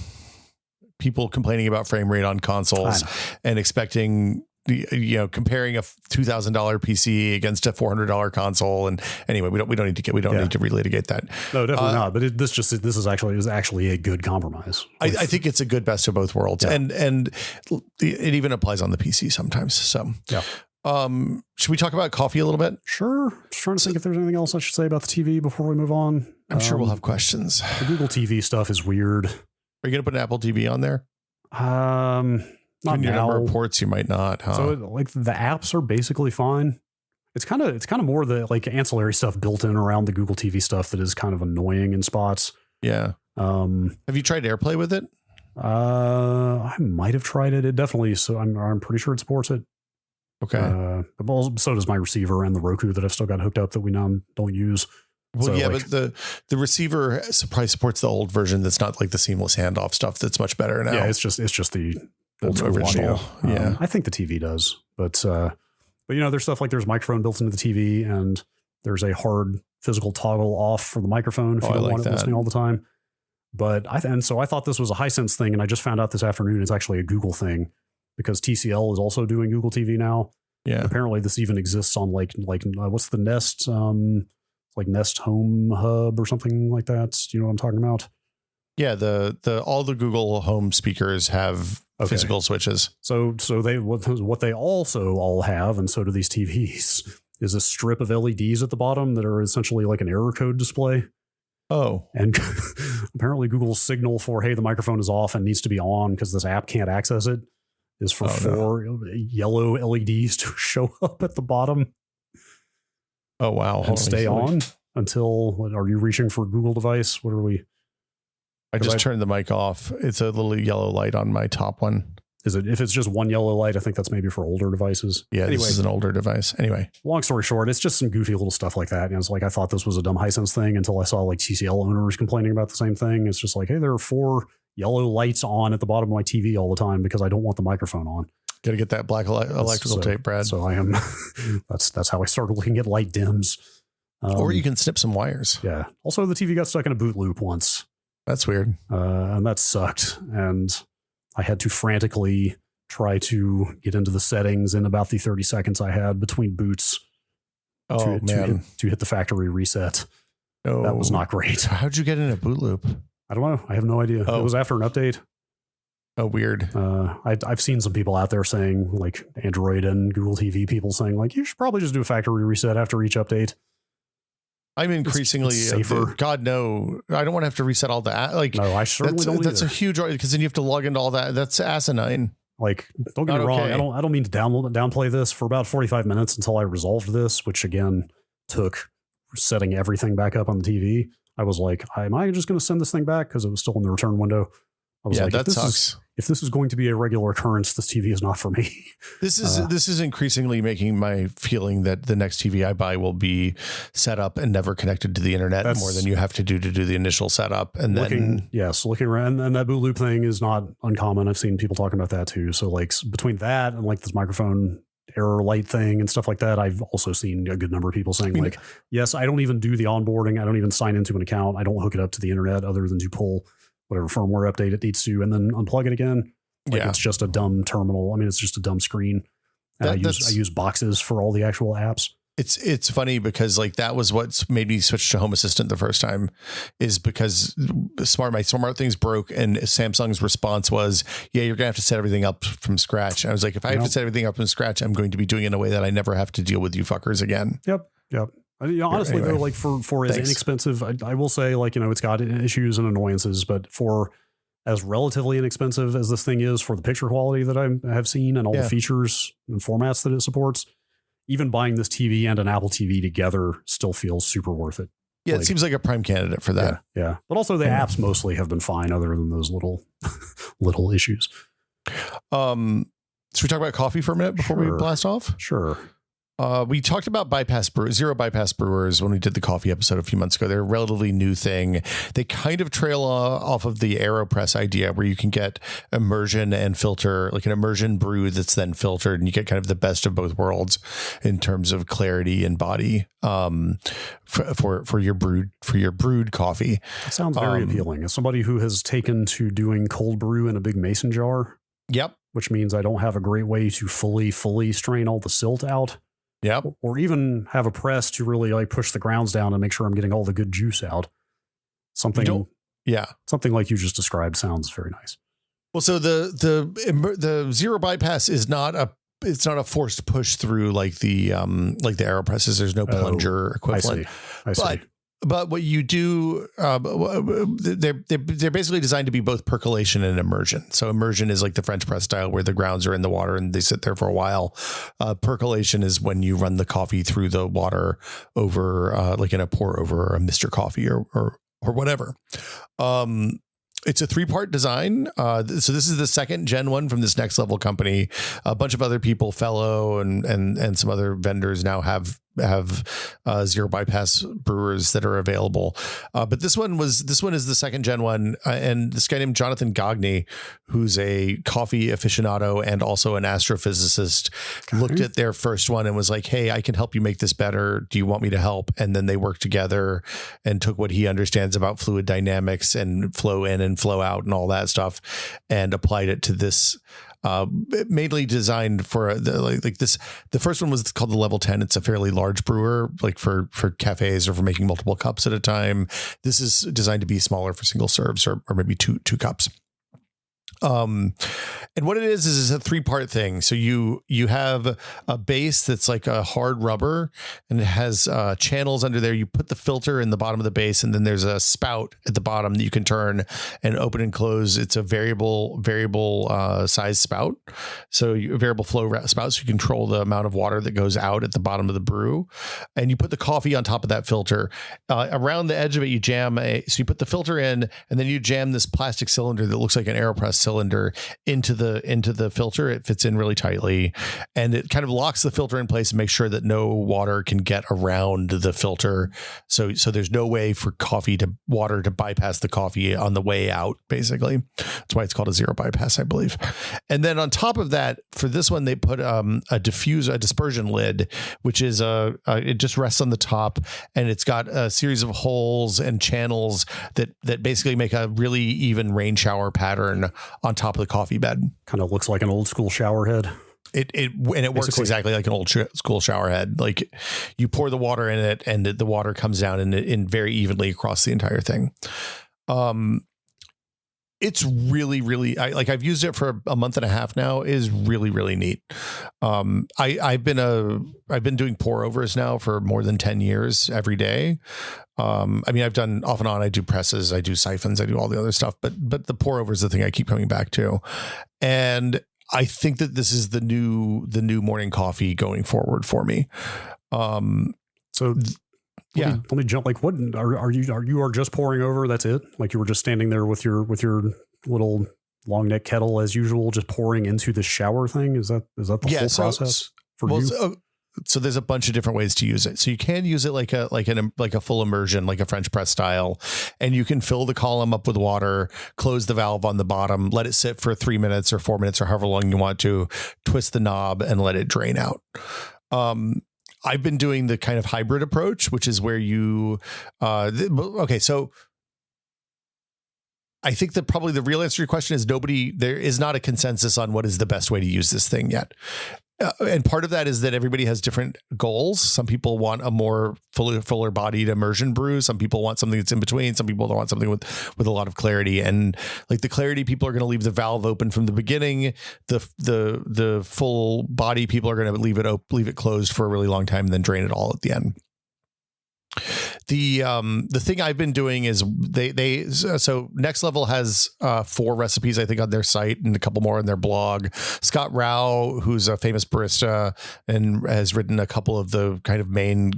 Speaker 2: People complaining about frame rate on consoles and expecting, comparing a $2,000 PC against a $400 console. And anyway, we don't need to relitigate that. No,
Speaker 1: definitely not. But this is actually a good compromise.
Speaker 2: I think it's a good best of both worlds, and it even applies on the PC sometimes. So
Speaker 1: yeah.
Speaker 2: Should we talk about coffee a little bit?
Speaker 1: Sure. Just trying to think if there's anything else I should say about the TV before we move on.
Speaker 2: I'm sure we'll have questions.
Speaker 1: The Google TV stuff is weird.
Speaker 2: Are you going to put an Apple TV on there?
Speaker 1: Not
Speaker 2: your
Speaker 1: now.
Speaker 2: number of ports, you might not. Huh?
Speaker 1: So like the apps are basically fine. It's kind of more the like ancillary stuff built in around the Google TV stuff that is kind of annoying in spots.
Speaker 2: Yeah. Have you tried AirPlay with it?
Speaker 1: I might have tried it. It definitely. So I'm pretty sure it supports it.
Speaker 2: Okay.
Speaker 1: So does my receiver and the Roku that I've still got hooked up that we now don't use.
Speaker 2: Well,
Speaker 1: so,
Speaker 2: yeah,
Speaker 1: like,
Speaker 2: but the receiver probably supports the old version. That's not like the seamless handoff stuff. That's much better now.
Speaker 1: Yeah, it's just the old school
Speaker 2: original.
Speaker 1: audio.
Speaker 2: Yeah,
Speaker 1: I think the TV does, but you know, there's stuff like there's a microphone built into the TV, and there's a hard physical toggle off for the microphone if you don't want it listening all the time. But so I thought this was a Hisense thing, and I just found out this afternoon it's actually a Google thing because TCL is also doing Google TV now.
Speaker 2: Yeah,
Speaker 1: and apparently this even exists on like what's the Nest like Nest Home Hub or something like that. Do you know what I'm talking about?
Speaker 2: Yeah, the all the Google Home speakers have physical switches.
Speaker 1: So they what they also all have, and so do these TVs, is a strip of LEDs at the bottom that are essentially like an error code display.
Speaker 2: Oh,
Speaker 1: and apparently Google's signal for, hey, the microphone is off and needs to be on because this app can't access it, is for four yellow LEDs to show up at the bottom.
Speaker 2: Oh, wow.
Speaker 1: And stay on until, are you reaching for Google device? What are we?
Speaker 2: I just turned the mic off. It's a little yellow light on my top one.
Speaker 1: Is it? If it's just one yellow light, I think that's maybe for older devices.
Speaker 2: Yeah, anyway, this is an older device. Anyway,
Speaker 1: long story short, it's just some goofy little stuff like that. And it's like, I thought this was a dumb Hisense thing until I saw like TCL owners complaining about the same thing. It's just like, hey, there are 4 yellow lights on at the bottom of my TV all the time because I don't want the microphone on.
Speaker 2: Got to get that black electrical tape, Brad.
Speaker 1: So I am. that's how I started looking at light dims.
Speaker 2: Or you can snip some wires.
Speaker 1: Yeah. Also, the TV got stuck in a boot loop once.
Speaker 2: That's weird.
Speaker 1: And that sucked. And I had to frantically try to get into the settings in about the 30 seconds I had between boots. To hit the factory reset. Oh, that was not great.
Speaker 2: How'd you get in a boot loop?
Speaker 1: I don't know. I have no idea. It was after an update.
Speaker 2: Oh, weird.
Speaker 1: I've seen some people out there saying, like Android and Google TV people saying, like, you should probably just do a factory reset after each update.
Speaker 2: I'm increasingly
Speaker 1: safer.
Speaker 2: God, no, I don't want to have to reset all that. Like,
Speaker 1: no, I certainly don't.
Speaker 2: That's a huge, because then you have to log into all that. That's asinine.
Speaker 1: Like, don't get me wrong. I don't mean to downplay this. For about 45 minutes until I resolved this, which again took setting everything back up on the TV. I was like, am I just going to send this thing back? Because it was still in the return window. I was like,
Speaker 2: that sucks.
Speaker 1: If this is going to be a regular occurrence, this TV is not for me.
Speaker 2: This is increasingly making my feeling that the next TV I buy will be set up and never connected to the internet more than you have to do the initial setup. And looking
Speaker 1: around, and that boot loop thing is not uncommon. I've seen people talking about that too. So like between that and like this microphone error light thing and stuff like that, I've also seen a good number of people saying like, yes, I don't even do the onboarding. I don't even sign into an account. I don't hook it up to the internet other than to pull whatever firmware update it needs to, and then unplug it again. Like it's just a dumb terminal. I mean, it's just a dumb screen. And I use boxes for all the actual apps.
Speaker 2: It's funny because like that was what made me switch to Home Assistant the first time, is because my smart things broke and Samsung's response was, yeah, you're gonna have to set everything up from scratch. And I was like, if I have to set everything up from scratch, I'm going to be doing it in a way that I never have to deal with you fuckers again.
Speaker 1: Yep. Honestly, though, like for as inexpensive, I will say, like, it's got issues and annoyances, but for as relatively inexpensive as this thing is for the picture quality that I have seen and all the features and formats that it supports, even buying this TV and an Apple TV together still feels super worth it.
Speaker 2: Yeah, it seems like a prime candidate for that.
Speaker 1: Yeah. But also the apps mostly have been fine other than those little issues.
Speaker 2: Should we talk about coffee for a minute before we blast off?
Speaker 1: Sure.
Speaker 2: We talked about zero bypass brewers when we did the coffee episode a few months ago. They're a relatively new thing. They kind of trail off of the AeroPress idea where you can get immersion and filter, like an immersion brew that's then filtered, and you get kind of the best of both worlds in terms of clarity and body for your brewed coffee.
Speaker 1: It sounds very appealing. As somebody who has taken to doing cold brew in a big mason jar.
Speaker 2: Yep.
Speaker 1: Which means I don't have a great way to fully strain all the silt out.
Speaker 2: Yep.
Speaker 1: Or even have a press to really like push the grounds down and make sure I'm getting all the good juice out. Something like you just described sounds very nice.
Speaker 2: Well, so the zero bypass is not a forced push through like the AeroPresses. There's no plunger equivalent.
Speaker 1: I see.
Speaker 2: But what you do, they're basically designed to be both percolation and immersion. So immersion is like the French press style where the grounds are in the water and they sit there for a while. Percolation is when you run the coffee through the water over, like in a pour over or a Mr. Coffee or whatever. It's a 3-part design. So this is the second gen one from this Next Level company. A bunch of other people, Fellow and some other vendors now have zero bypass brewers that are available. But this one is the second gen one. And this guy named Jonathan Gagné, who's a coffee aficionado and also an astrophysicist, looked at their first one and was like, hey, I can help you make this better. Do you want me to help? And then they worked together and took what he understands about fluid dynamics and flow in and flow out and all that stuff and applied it to this. Mainly designed for this. The first one was called the Level 10. It's a fairly large brewer, like for cafes or for making multiple cups at a time. This is designed to be smaller for single serves or maybe two cups. And what it is a 3-part thing. So you have a base that's like a hard rubber and it has channels under there. You put the filter in the bottom of the base and then there's a spout at the bottom that you can turn and open and close. It's a variable size spout. So a variable flow spout. So you control the amount of water that goes out at the bottom of the brew. And you put the coffee on top of that filter. Around the edge of it, you jam so you put the filter in and then you jam this plastic cylinder that looks like an AeroPress cylinder into the filter. It fits in really tightly and it kind of locks the filter in place and makes sure that no water can get around the filter. So there's no way for water to bypass the coffee on the way out, basically. That's why it's called a zero bypass, I believe. And then on top of that, for this one, they put a dispersion lid, which is it just rests on the top and it's got a series of holes and channels that basically make a really even rain shower pattern on top of the coffee bed.
Speaker 1: Kind of looks like an old school shower head.
Speaker 2: It works exactly like an old school shower head. Like you pour the water in it and the water comes down in very evenly across the entire thing. It's really, really, I've used it for a month and a half now. It is really, really neat. I've been doing pour overs now for more than 10 years every day. I've done off and on, I do presses, I do siphons, I do all the other stuff, but the pour over is the thing I keep coming back to. And I think that this is the new morning coffee going forward for me. Let me jump. Like, what are you just pouring over? That's it. Like you were just standing there with your little long neck kettle as usual, just pouring into the shower thing. Is that the whole process for you? So there's a bunch of different ways to use it. So you can use it like a full immersion, like a French press style, and you can fill the column up with water, close the valve on the bottom, let it sit for 3 minutes or 4 minutes or however long you want to, twist the knob and let it drain out. I've been doing the kind of hybrid approach, which is where you, so I think that probably the real answer to your question is there is not a consensus on what is the best way to use this thing yet. And part of that is that everybody has different goals. Some people want a more fuller bodied immersion brew. Some people want something that's in between. Some people don't want something with a lot of clarity. And like the clarity, people are going to leave the valve open from the beginning. The full body people are going to leave it closed for a really long time and then drain it all at the end. The thing I've been doing is so Next Level has 4 recipes, I think, on their site and a couple more on their blog. Scott Rao, who's a famous barista and has written a couple of the kind of main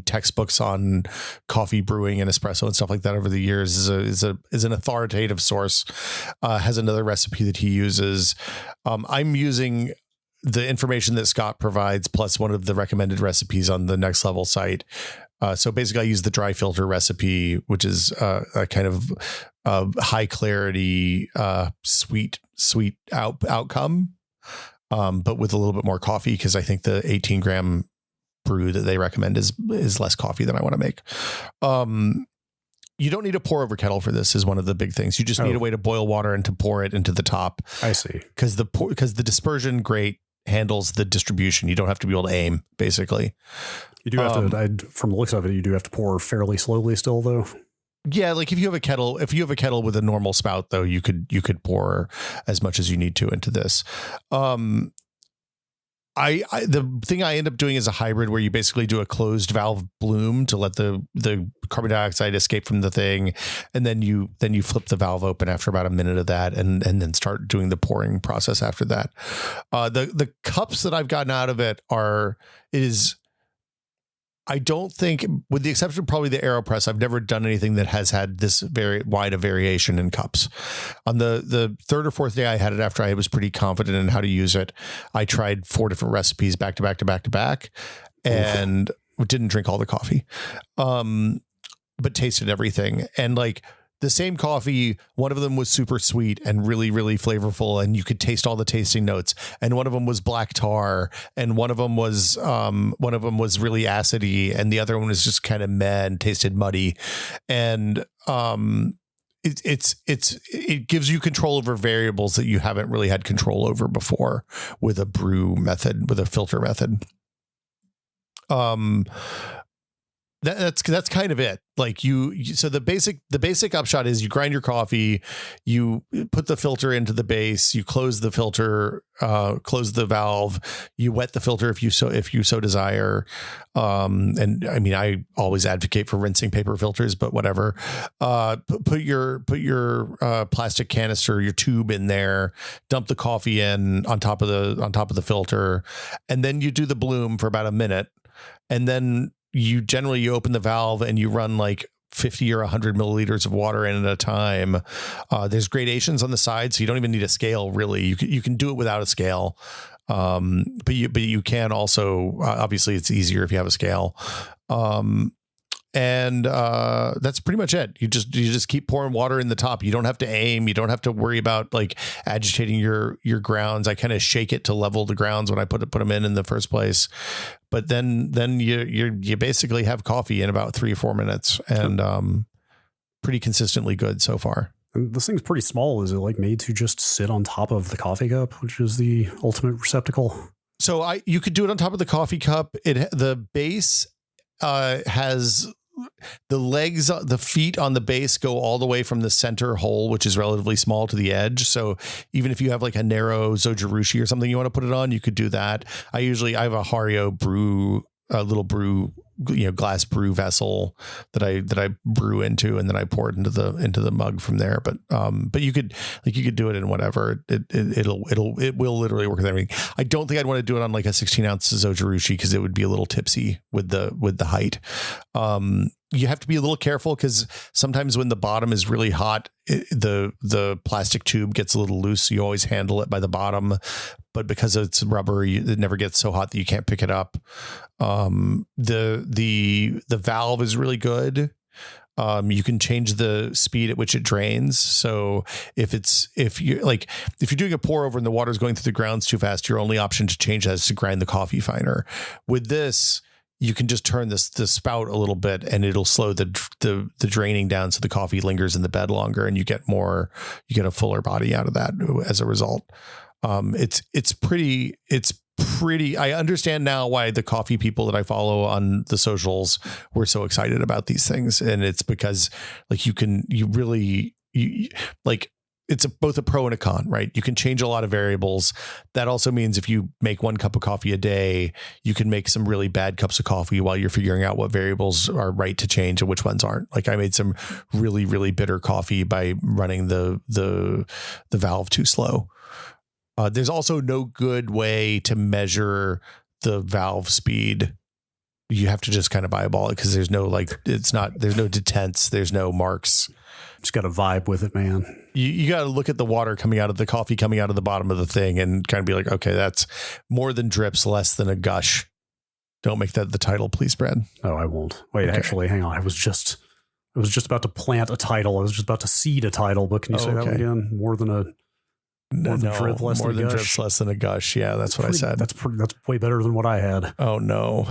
Speaker 2: textbooks on coffee brewing and espresso and stuff like that over the years, is an authoritative source, has another recipe that he uses. I'm using the information that Scott provides plus one of the recommended recipes on the Next Level site. So basically I use the dry filter recipe, which is a kind of high clarity, sweet outcome, but with a little bit more coffee, because I think the 18 gram brew that they recommend is less coffee than I want to make. You don't need a pour over kettle for this is one of the big things. You just need a way to boil water and to pour it into the top.
Speaker 1: I see.
Speaker 2: Because the dispersion grate handles the distribution. You don't have to be able to aim, basically.
Speaker 1: You do have to, from the looks of it, you do have to pour fairly slowly still, though.
Speaker 2: Yeah, like if you have a kettle with a normal spout, though, you could pour as much as you need to into this. the thing I end up doing is a hybrid where you basically do a closed valve bloom to let the carbon dioxide escape from the thing, and then you flip the valve open after about a minute of that, and then start doing the pouring process after that. The cups that I've gotten out of it I don't think, with the exception of probably the AeroPress, I've never done anything that has had this very wide a variation in cups. On the third or fourth day I had it, after I was pretty confident in how to use it, I tried 4 different recipes back to back to back to back, and didn't drink all the coffee, but tasted everything. And like the same coffee, one of them was super sweet and really, really flavorful, and you could taste all the tasting notes. And one of them was black tar, and one of them was really acidy, and the other one was just kind of meh and tasted muddy. And it gives you control over variables that you haven't really had control over before with a brew method, with a filter method. That's kind of it. Like so the basic upshot is you grind your coffee, you put the filter into the base, you close the filter, close the valve, you wet the filter if you so desire. And I mean, I always advocate for rinsing paper filters, but whatever. Put your plastic canister, your tube in there, dump the coffee in on top of the filter, and then you do the bloom for about a minute, and then you open the valve and you run like 50 or 100 milliliters of water in at a time. There's gradations on the side, so you don't even need a scale really. You can do it without a scale. But you can also, obviously it's easier if you have a scale. And that's pretty much it. You just keep pouring water in the top. You don't have to aim. You don't have to worry about like agitating your grounds. I kind of shake it to level the grounds when I put them in the first place. But then you basically have coffee in about 3 or 4 minutes, and pretty consistently good so far.
Speaker 1: And this thing's pretty small. Is it like made to just sit on top of the coffee cup, which is the ultimate receptacle?
Speaker 2: So you could do it on top of the coffee cup. The base has the legs, the feet on the base go all the way from the center hole, which is relatively small, to the edge. So even if you have like a narrow Zojirushi or something you want to put it on, you could do that. I have a Hario little brew, glass brew vessel that I brew into, and then I pour it into the mug from there. But you could do it in whatever. It will literally work with everything. I don't think I'd want to do it on like a 16 ounce Zojirushi because it would be a little tipsy with the height. You have to be a little careful because sometimes when the bottom is really hot, the plastic tube gets a little loose. So you always handle it by the bottom, but because it's rubber, it never gets so hot that you can't pick it up. The valve is really good. You can change the speed at which it drains. So if you're doing a pour over and the water's going through the grounds too fast, your only option to change that is to grind the coffee finer. With this, you can just turn the spout a little bit, and it'll slow the draining down, so the coffee lingers in the bed longer, and you get a fuller body out of that as a result. It's pretty. I understand now why the coffee people that I follow on the socials were so excited about these things, and it's because like it's both a pro and a con, right? You can change a lot of variables. That also means if you make 1 cup of coffee a day, you can make some really bad cups of coffee while you're figuring out what variables are right to change and which ones aren't. Like I made some really, really bitter coffee by running the valve too slow. There's also no good way to measure the valve speed. You have to just kind of eyeball it because there's no detents, there's no marks.
Speaker 1: Just got to vibe with it, man.
Speaker 2: You got to look at the water coming out of the coffee, coming out of the bottom of the thing, and kind of be like, okay, that's more than drips, less than a gush. Don't make that the title, please, Brad.
Speaker 1: Oh, I won't. Wait, okay. Actually, hang on. I was just about to plant a title. I was just about to seed a title, but can you say that one again? More than drip, less than a gush.
Speaker 2: Drips, less than a gush. Yeah, that's what I said.
Speaker 1: That's way better than what I had.
Speaker 2: Oh no.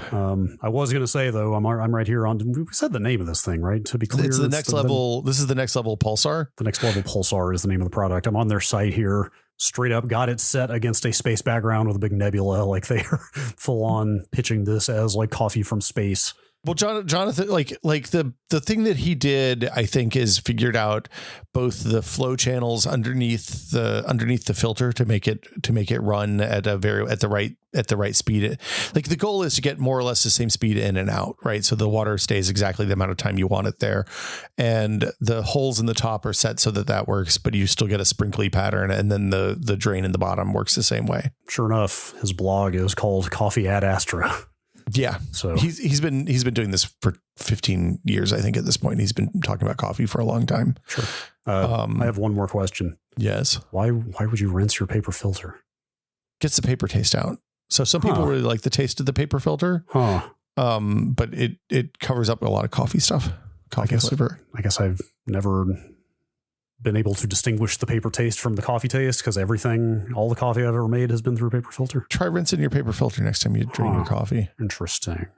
Speaker 1: I was going to say though, I'm right here on. We said the name of this thing, right? To be clear,
Speaker 2: it's the next level. This is the next level Pulsar.
Speaker 1: The next level Pulsar is the name of the product. I'm on their site here. Straight up, got it set against a space background with a big nebula. Like they are full on pitching this as like coffee from space.
Speaker 2: Well, Jonathan, like the thing that he did, I think, is figured out both the flow channels underneath the filter to make it run at the right speed. Like the goal is to get more or less the same speed in and out, right? So the water stays exactly the amount of time you want it there, and the holes in the top are set so that works, but you still get a sprinkly pattern, and then the drain in the bottom works the same way.
Speaker 1: Sure enough, his blog is called Coffee at Astra.
Speaker 2: Yeah.
Speaker 1: So
Speaker 2: he's been doing this for 15 years, I think, at this point. He's been talking about coffee for a long time.
Speaker 1: Sure. I have one more question.
Speaker 2: Yes.
Speaker 1: Why would you rinse your paper filter?
Speaker 2: Gets the paper taste out. So some people really like the taste of the paper filter. But it covers up a lot of coffee stuff. Coffee flavor.
Speaker 1: I guess I've never been able to distinguish the paper taste from the coffee taste because all the coffee I've ever made has been through a paper filter.
Speaker 2: Try rinsing your paper filter next time you drain your coffee.
Speaker 1: Interesting.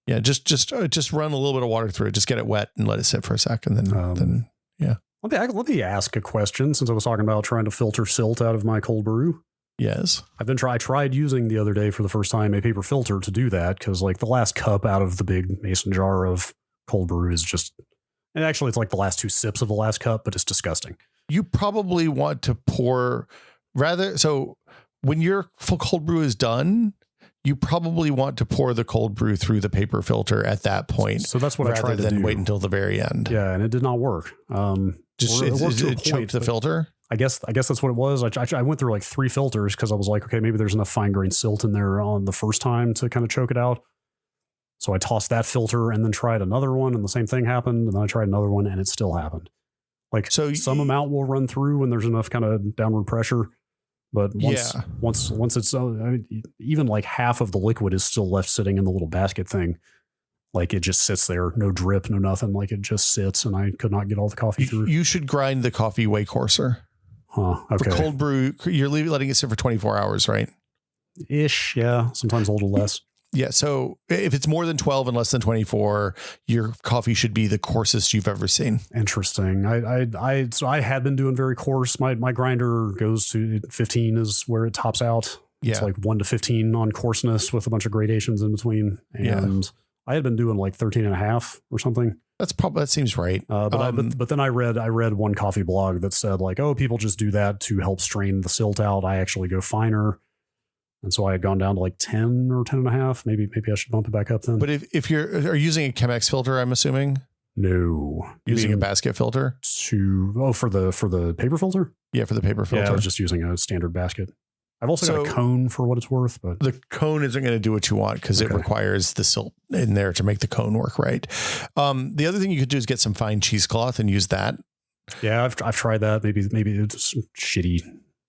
Speaker 2: Yeah, just run a little bit of water through it. Just get it wet and let it sit for a sec, and then yeah.
Speaker 1: Let me ask a question since I was talking about trying to filter silt out of my cold brew.
Speaker 2: Yes,
Speaker 1: I tried using the other day for the first time a paper filter to do that because like the last cup out of the big mason jar of cold brew is just. And actually, it's like the last 2 sips of the last cup, but it's disgusting. You
Speaker 2: probably want to pour so when your full cold brew is done, you probably want to pour the cold brew through the paper filter at that point.
Speaker 1: So that's what I tried to do.
Speaker 2: Rather than wait until the very end.
Speaker 1: Yeah, and it did not work.
Speaker 2: It choked the filter.
Speaker 1: I guess that's what it was. I went through like 3 filters because I was like, okay, maybe there's enough fine grained silt in there on the first time to kind of choke it out. So I tossed that filter and then tried another one and the same thing happened. And then I tried another one and it still happened. Like some amount will run through when there's enough kind of downward pressure. But once it's even like half of the liquid is still left sitting in the little basket thing. Like it just sits there, no drip, no nothing. Like it just sits and I could not get all the coffee through.
Speaker 2: You should grind the coffee way coarser.
Speaker 1: Okay.
Speaker 2: For cold brew, you're letting it sit for 24 hours, right?
Speaker 1: Ish. Yeah. Sometimes a little less.
Speaker 2: Yeah. So if it's more than 12 and less than 24, your coffee should be the coarsest you've ever seen.
Speaker 1: Interesting. So I had been doing very coarse. My grinder goes to 15 is where it tops out.
Speaker 2: Yeah.
Speaker 1: It's like 1 to 15 on coarseness with a bunch of gradations in between. And I had been doing like 13 and a half or something.
Speaker 2: That seems right.
Speaker 1: But then I read one coffee blog that said like, oh, people just do that to help strain the silt out. I actually go finer. And so I had gone down to like 10 or 10 and a half. Maybe I should bump it back up then.
Speaker 2: But if are using a Chemex filter, I'm assuming?
Speaker 1: No.
Speaker 2: Using a basket filter?
Speaker 1: For the paper filter?
Speaker 2: Yeah, for the paper filter.
Speaker 1: Yeah, I was just using a standard basket. I've also got a cone for what it's worth, but
Speaker 2: the cone isn't going to do what you want because it requires the silt in there to make the cone work right. The other thing you could do is get some fine cheesecloth and use that.
Speaker 1: Yeah, I've tried that. Maybe it's shitty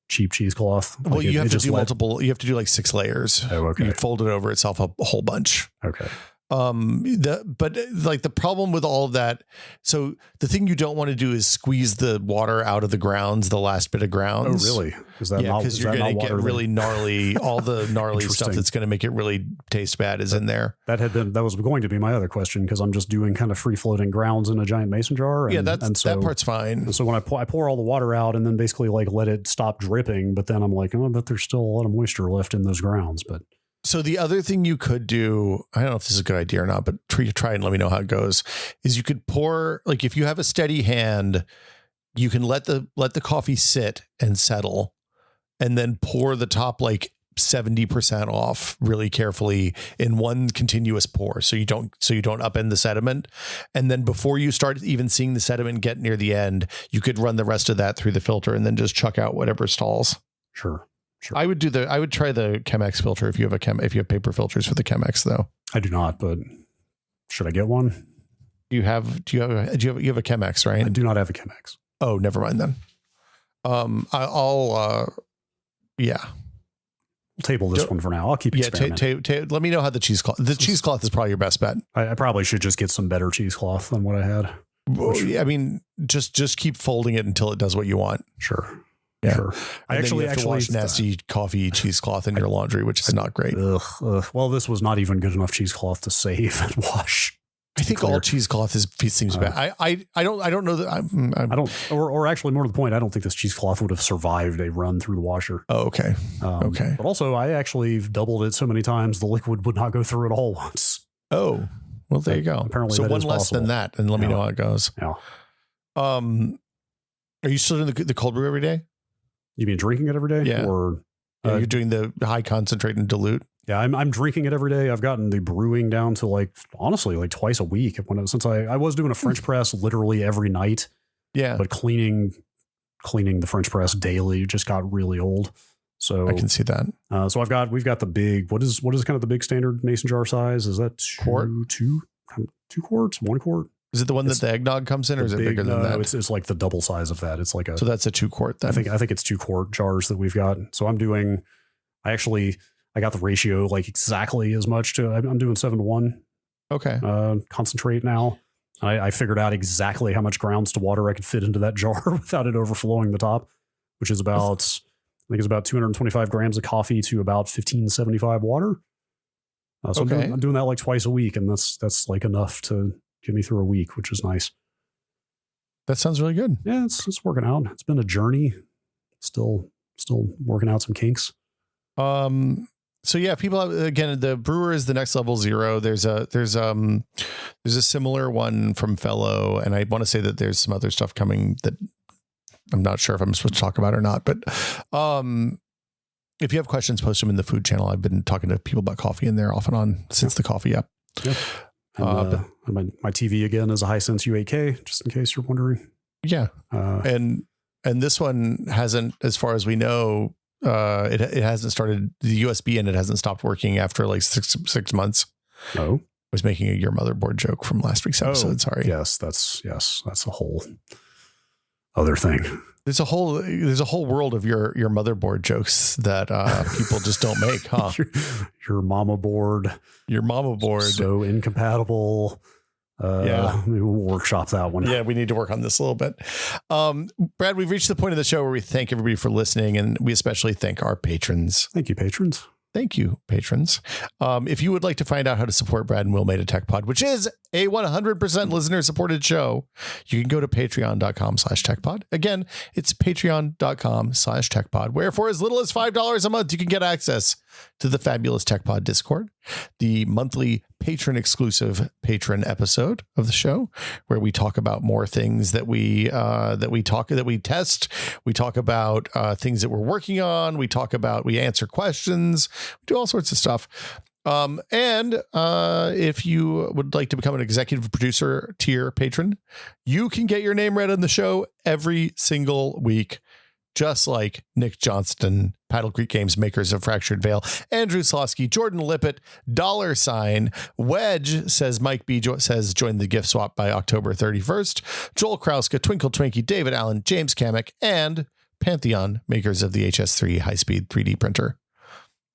Speaker 1: cheap cheesecloth.
Speaker 2: Well, you have to do multiple. You have to do like 6 layers.
Speaker 1: Oh, okay.
Speaker 2: You fold it over itself a whole bunch.
Speaker 1: Okay.
Speaker 2: But like the problem with all of that, so the thing you don't want to do is squeeze the water out of the grounds, the last bit of grounds.
Speaker 1: Oh, really? Is that
Speaker 2: because you're going to get really gnarly, all the gnarly stuff that's going to make it really taste bad is in there.
Speaker 1: That was going to be my other question because I'm just doing kind of free floating grounds in a giant mason jar. And,
Speaker 2: that part's fine.
Speaker 1: And so when I pour all the water out and then basically like let it stop dripping, but then I'm like, oh, but there's still a lot of moisture left in those grounds. But
Speaker 2: so the other thing you could do, I don't know if this is a good idea or not, but try and let me know how it goes, is you could pour, like if you have a steady hand, you can let the coffee sit and settle and then pour the top like 70% off really carefully in one continuous pour. So you don't upend the sediment. And then before you start even seeing the sediment get near the end, you could run the rest of that through the filter and then just chuck out whatever stalls.
Speaker 1: Sure.
Speaker 2: I would try the Chemex filter if you have paper filters for the Chemex though.
Speaker 1: I do not, but should I get one?
Speaker 2: You have a Chemex, right?
Speaker 1: I do not have a Chemex.
Speaker 2: Oh, never mind then. We'll
Speaker 1: table this one for now. I'll keep experimenting.
Speaker 2: Let me know how the cheesecloth. The cheesecloth is probably your best bet.
Speaker 1: I probably should just get some better cheesecloth than what I had.
Speaker 2: Well, I mean, just keep folding it until it does what you want.
Speaker 1: Sure.
Speaker 2: Yeah.
Speaker 1: Sure.
Speaker 2: I actually wash nasty coffee cheesecloth in your laundry, which is not great.
Speaker 1: Well, this was not even good enough cheesecloth to save and wash.
Speaker 2: I think all cheesecloth seems bad. I don't know that
Speaker 1: I don't, or actually more to the point, I don't think this cheesecloth would have survived a run through the washer.
Speaker 2: Oh, okay. Okay.
Speaker 1: But also I actually doubled it so many times the liquid would not go through at all once.
Speaker 2: Oh, Well, there you go.
Speaker 1: Apparently,
Speaker 2: so
Speaker 1: that
Speaker 2: one
Speaker 1: is
Speaker 2: less
Speaker 1: possible.
Speaker 2: than that, and let me know how it goes.
Speaker 1: Yeah.
Speaker 2: Are you still doing the cold brew every day?
Speaker 1: You mean drinking it every day?
Speaker 2: Yeah.
Speaker 1: Or
Speaker 2: You're doing the high concentrate and dilute?
Speaker 1: yeah, I'm drinking it every day. I've gotten the brewing down to like, honestly, like twice a week. Since I was doing a French press literally every night.
Speaker 2: Yeah.
Speaker 1: But cleaning the French press daily just got really old. So
Speaker 2: I can see that.
Speaker 1: So we've got the big, what is kind of the big standard mason jar size? Is that two quarts, 1 quart?
Speaker 2: Is it the one that the eggnog comes in, or is it bigger than that?
Speaker 1: It's like the double size of that. It's like
Speaker 2: so that's a 2 quart then.
Speaker 1: I think it's 2 quart jars that we've got. So I got the ratio like exactly as much I'm doing 7-to-1.
Speaker 2: Okay.
Speaker 1: Concentrate now. I figured out exactly how much grounds to water I could fit into that jar without it overflowing the top, which is about, I think it's about 225 grams of coffee to about 1575 water. So I'm doing that like twice a week, and that's like enough to get me through a week, which is nice.
Speaker 2: That sounds really good.
Speaker 1: Yeah, it's working out. It's been a journey. Still working out some kinks.
Speaker 2: So yeah, people have, again, the brewer is the next level 0. There's a similar one from Fellow, and I want to say that there's some other stuff coming that I'm not sure if I'm supposed to talk about or not, but if you have questions, post them in the food channel. I've been talking to people about coffee in there off and on since the coffee app.
Speaker 1: Yep. And my TV again is a Hisense U8K, just in case you're wondering.
Speaker 2: Yeah. And this one hasn't, as far as we know, it hasn't started, the USB in it hasn't stopped working after like six months.
Speaker 1: Oh,
Speaker 2: I was making your motherboard joke from last week's episode. Sorry.
Speaker 1: Yes, that's a whole other thing.
Speaker 2: There's a whole world of your motherboard jokes that people just don't make, huh?
Speaker 1: Your mama board.
Speaker 2: Your mama board.
Speaker 1: So incompatible.
Speaker 2: Yeah.
Speaker 1: Maybe we'll workshop that one.
Speaker 2: Yeah, we need to work on this a little bit. Brad, we've reached the point of the show where we thank everybody for listening, and we especially thank our patrons.
Speaker 1: Thank you, patrons.
Speaker 2: Thank you, patrons. If you would like to find out how to support Brad and Will Made a Tech Pod, which is a 100% listener supported show, you can go to patreon.com/techpod. Again, it's patreon.com/techpod, where for as little as $5 a month, you can get access to the fabulous TechPod Discord, the monthly patron exclusive patron episode of the show, where we talk about more things that we test. We talk about things that we're working on. We answer questions. We do all sorts of stuff. And if you would like to become an executive producer tier patron, you can get your name read on the show every single week, just like Nick Johnston, Paddle Creek Games, makers of Fractured Veil, Andrew Slosky, Jordan Lippett, $, Wedge says Mike B says join the gift swap by October 31st, Joel Krauska, Twinkle Twinkie, David Allen, James Kamek, and Pantheon, makers of the HS3 high-speed 3D printer.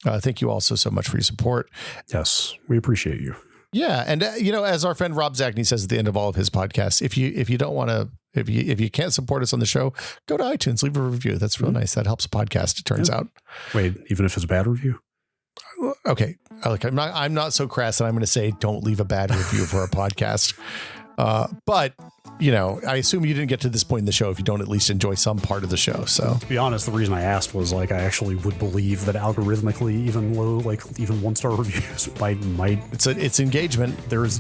Speaker 2: Thank you all so much for your support.
Speaker 1: Yes, we appreciate you.
Speaker 2: Yeah, and as our friend Rob Zachney says at the end of all of his podcasts, if you don't want to, if you can't support us on the show, go to iTunes, leave a review. That's real nice. That helps a podcast, it turns out.
Speaker 1: Wait, even if it's a bad review?
Speaker 2: Okay, I'm not so crass that I'm going to say don't leave a bad review for a podcast. But I assume you didn't get to this point in the show if you don't at least enjoy some part of the show. So
Speaker 1: to be honest, the reason I asked was like I actually would believe that algorithmically even low, like even 1-star reviews might
Speaker 2: it's engagement.
Speaker 1: That's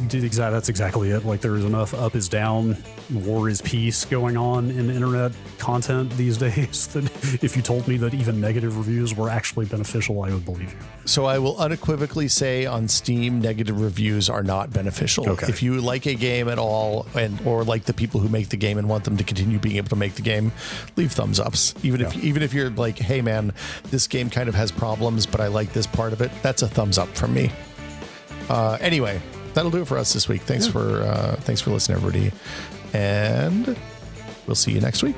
Speaker 1: exactly it. Like there is enough up is down, war is peace going on in internet content these days that if you told me that even negative reviews were actually beneficial, I would believe you.
Speaker 2: So I will unequivocally say on Steam, negative reviews are not beneficial.
Speaker 1: Okay.
Speaker 2: If you like a game at all or like the people who make the game and want them to continue being able to make the game, leave thumbs ups. Even if you're like, hey man, this game kind of has problems, but I like this part of it, that's a thumbs up from me. Anyway, that'll do it for us this week. Thanks for listening, everybody, and we'll see you next week.